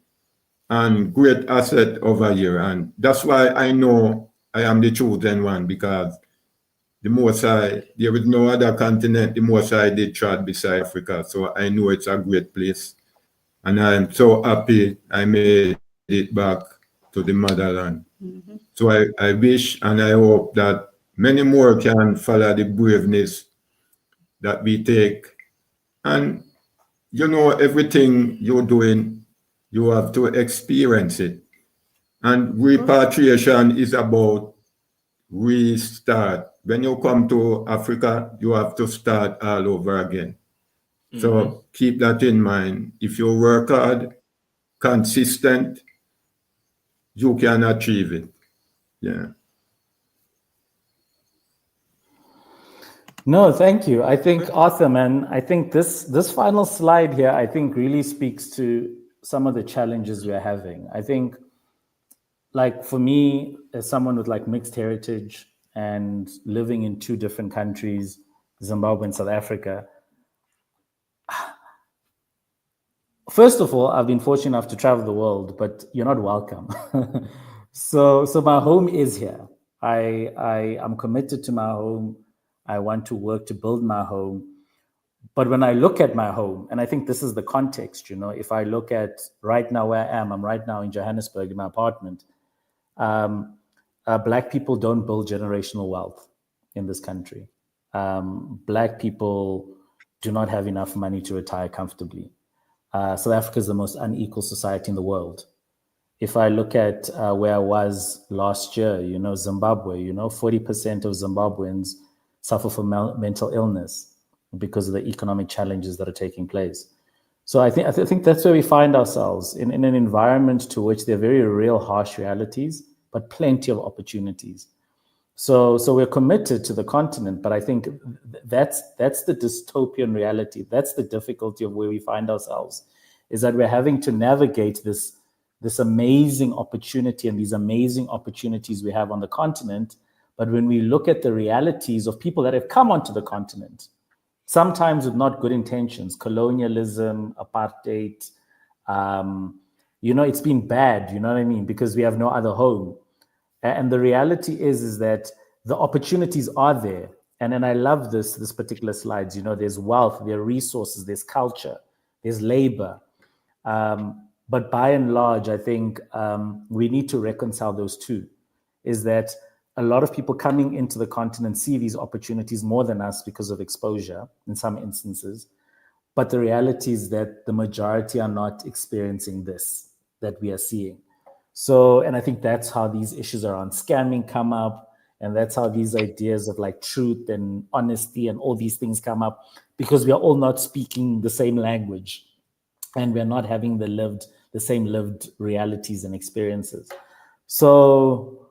on great asset over here, and that's why I know I am the chosen one, because the Most High, there is no other continent the Most High did trod beside Africa. So I know it's a great place, and I'm so happy I made it back to the motherland. So I wish and I hope that many more can follow the braveness that we take. And you know, everything you're doing, you have to experience it. And repatriation is about restart. When you come to Africa, you have to start all over again. So keep that in mind. If you work hard, consistent, you can achieve it. Yeah. No, thank you. I think Arthur, man, I think this final slide here, I think really speaks to some of the challenges we're having. I think, like, for me, as someone with like mixed heritage and living in two different countries, Zimbabwe and South Africa, first of all, I've been fortunate enough to travel the world, but you're not welcome. So my home is here. I am committed to my home. I want to work to build my home. But when I look at my home, and I think this is the context, you know, if I look at right now where I am, I'm right now in Johannesburg in my apartment. Black people don't build generational wealth in this country. Black people do not have enough money to retire comfortably. South Africa is the most unequal society in the world. If I look at where I was last year, you know, Zimbabwe, you know, 40% of Zimbabweans suffer from mental illness because of the economic challenges that are taking place. So I think that's where we find ourselves, in an environment to which there are very real, harsh realities, but plenty of opportunities. So we're committed to the continent, but I think that's the dystopian reality. That's the difficulty of where we find ourselves, is that we're having to navigate this amazing opportunity and these amazing opportunities we have on the continent. But when we look at the realities of people that have come onto the continent, sometimes with not good intentions, colonialism, apartheid, you know, it's been bad, you know what I mean? Because we have no other home. And the reality is that the opportunities are there. And I love this particular slides, you know, there's wealth, there are resources, there's culture, there's labor. But by and large, I think we need to reconcile those two, is that a lot of people coming into the continent see these opportunities more than us because of exposure in some instances. But the reality is that the majority are not experiencing this that we are seeing. So, and I think that's how these issues around scamming come up. And that's how these ideas of like truth and honesty and all these things come up, because we are all not speaking the same language and we're not having the same lived realities and experiences. So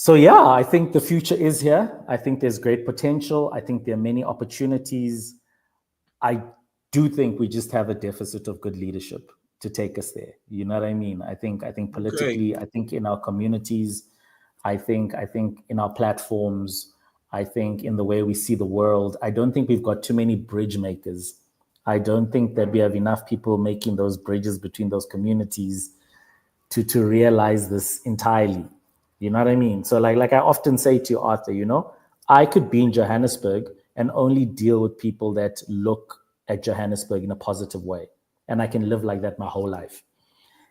yeah, I think the future is here. I think there's great potential. I think there are many opportunities. I do think we just have a deficit of good leadership to take us there. You know what I mean? I think politically, I think in our communities, I think in our platforms, I think in the way we see the world, I don't think we've got too many bridge makers. I don't think that we have enough people making those bridges between those communities to realize this entirely. You know what I mean? So like I often say to Arthur, I could be in Johannesburg and only deal with people that look at Johannesburg in a positive way. And I can live like that my whole life.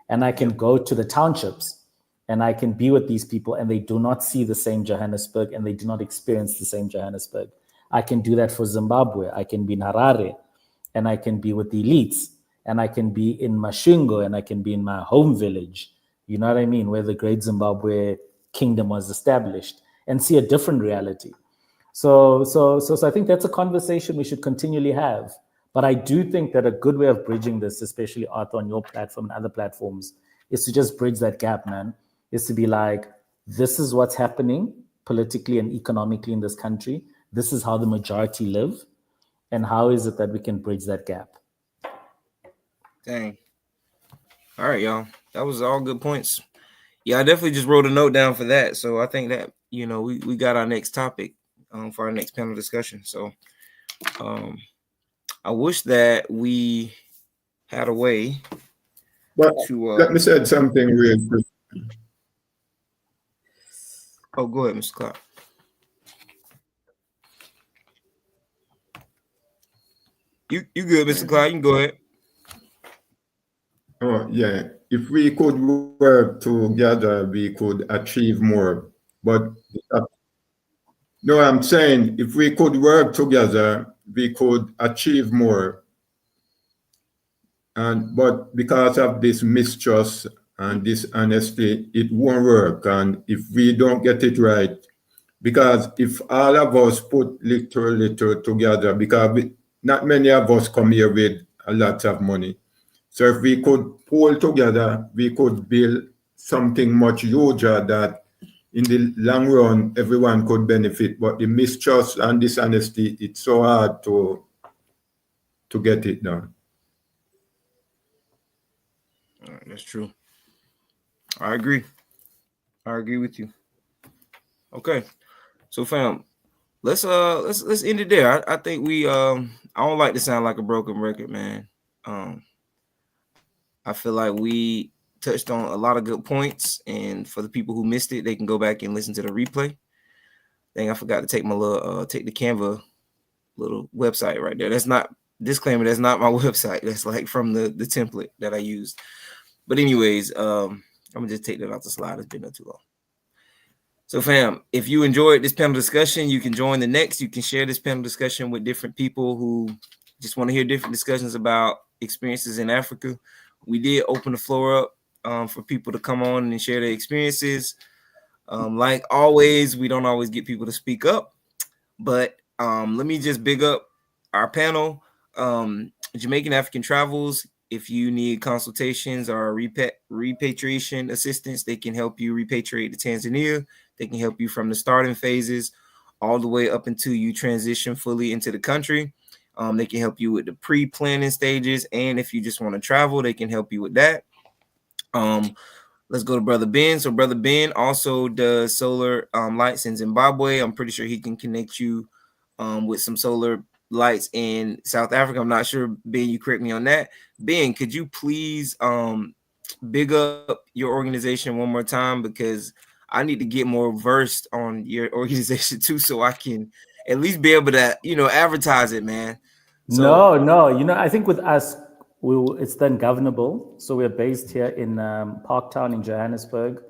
And I can go to the townships and I can be with these people and they do not see the same Johannesburg and they do not experience the same Johannesburg. I can do that for Zimbabwe. I can be in Harare and I can be with the elites and I can be in Mashingo and I can be in my home village. You know what I mean? Where the great Zimbabwe kingdom was established and see a different reality. So I think that's a conversation we should continually have. But I do think that a good way of bridging this, especially Arthur on your platform and other platforms, is to just bridge that gap, man. Is to be like, this is what's happening politically and economically in this country. This is how the majority live. And how is it that we can bridge that gap? Dang. All right, y'all. That was all good points. Yeah, I definitely just wrote a note down for that. So I think that, we got our next topic for our next panel discussion. So I wish that we had a way to... let me say something real quick. Oh, go ahead, Mr. Clark. You good, Mr. Clark? You can go ahead. Oh, yeah. If we could work together, we could achieve more. But no, I'm saying if we could work together, we could achieve more. But because of this mistrust and dishonesty, it won't work. And if we don't get it right, because if all of us put little together, because not many of us come here with a lot of money. So if we could pull together, we could build something much huger that in the long run, everyone could benefit. But the mistrust and dishonesty, it's so hard to get it done. All right, that's true. I agree with you. Okay. So fam, let's end it there. I think we I don't like to sound like a broken record, man. I feel like we touched on a lot of good points, and for the people who missed it, they can go back and listen to the replay. Dang, I forgot to take my little take the Canva little website right there. That's not disclaimer, that's not my website. That's like from the template that I used. But anyways, I'm gonna just take that off the slide. It's been not too long. So fam, if you enjoyed this panel discussion, you can join the next. You can share this panel discussion with different people who just want to hear different discussions about experiences in Africa. We did open the floor up for people to come on and share their experiences. Like always, we don't always get people to speak up, but let me just big up our panel. Jamaican African Travels. If you need consultations or repatriation assistance, they can help you repatriate to Tanzania. They can help you from the starting phases all the way up until you transition fully into the country. They can help you with the pre-planning stages. And if you just want to travel, they can help you with that. Let's go to Brother Ben. So Brother Ben also does solar lights in Zimbabwe. I'm pretty sure he can connect you with some solar lights in South Africa. I'm not sure, Ben, you correct me on that. Ben, could you please big up your organization one more time, because I need to get more versed on your organization too, so I can at least be able to, advertise it, man. So, no, I think with us, it's then governable. So we're based here in Parktown in Johannesburg.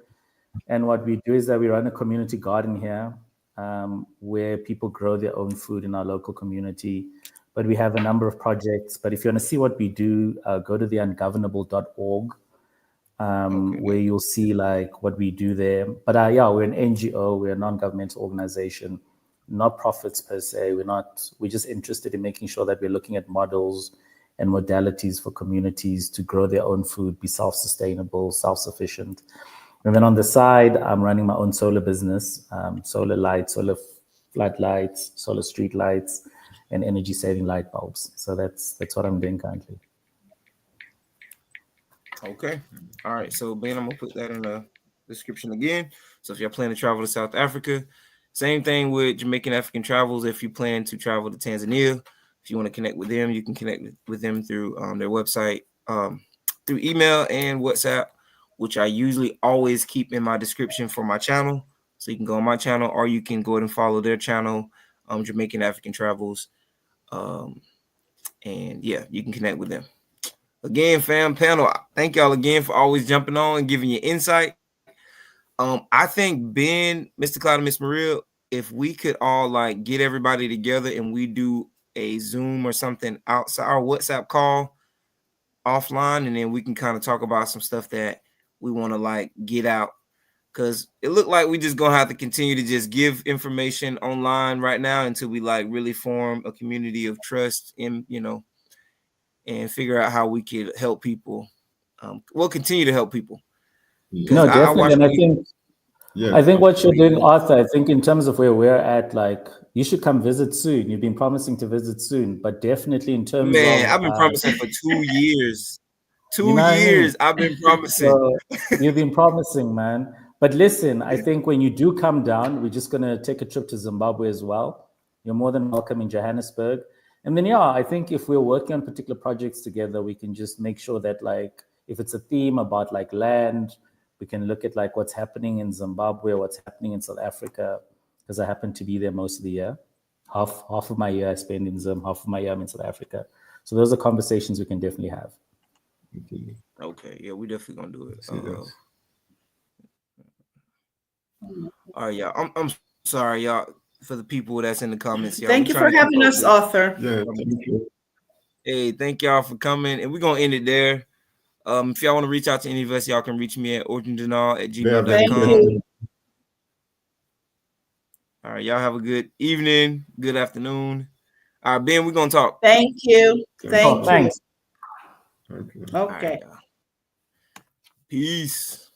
And what we do is that we run a community garden here where people grow their own food in our local community. But we have a number of projects. But if you want to see what we do, go to theungovernable.org, where you'll see like what we do there. But we're an NGO, we're a non-governmental organization, not profits per se. We're just interested in making sure that we're looking at models and modalities for communities to grow their own food, be self-sustainable, self-sufficient. And then on the side, I'm running my own solar business, solar lights, solar floodlights, solar street lights, and energy-saving light bulbs. So that's what I'm doing currently. Okay. All right. So Ben, I'm gonna put that in the description again. So if you're planning to travel to South Africa, same thing with Jamaican African Travels. If you plan to travel to Tanzania, if you want to connect with them, you can connect with them through their website, through email and WhatsApp, which I usually always keep in my description for my channel. So you can go on my channel, or you can go ahead and follow their channel, Jamaican African Travels. And yeah, you can connect with them. Again, fam, panel, thank y'all again for always jumping on and giving your insight. I think Ben, Mr. Cloud, and Miss Maria, if we could all like get everybody together and we do a Zoom or something outside our WhatsApp call offline, and then we can kind of talk about some stuff that we want to like get out, because it looked like we just gonna have to continue to just give information online right now until we like really form a community of trust in, you know, and figure out how we could help people. We'll continue to help people. No, definitely. And I think what you're doing, Arthur, I think in terms of where we're at, like, you should come visit soon. You've been promising to visit soon, but definitely in terms of... I've been promising for 2 years. 2 years I've been promising. So you've been promising, man. But listen, I think when you do come down, we're just going to take a trip to Zimbabwe as well. You're more than welcome in Johannesburg. And then, yeah, I think if we're working on particular projects together, we can just make sure that, like, if it's a theme about like land, we can look at like what's happening in Zimbabwe, what's happening in South Africa, because I happen to be there most of the year. Half of my year I spend in Zim, half of my year I'm in South Africa. So those are conversations we can definitely have. Okay, yeah, we definitely gonna do it. All right, y'all. I'm sorry, y'all, for the people that's in the comments. Y'all. Thank you for having us, Arthur. Yeah, thank you. Hey, thank y'all for coming, and we're gonna end it there. If y'all want to reach out to any of us, y'all can reach me at origindinal@gmail.com. All right, y'all have a good evening, good afternoon. All right, Ben, we're gonna talk. Thank you. Thank you. Thanks. Okay. Okay. Right, peace.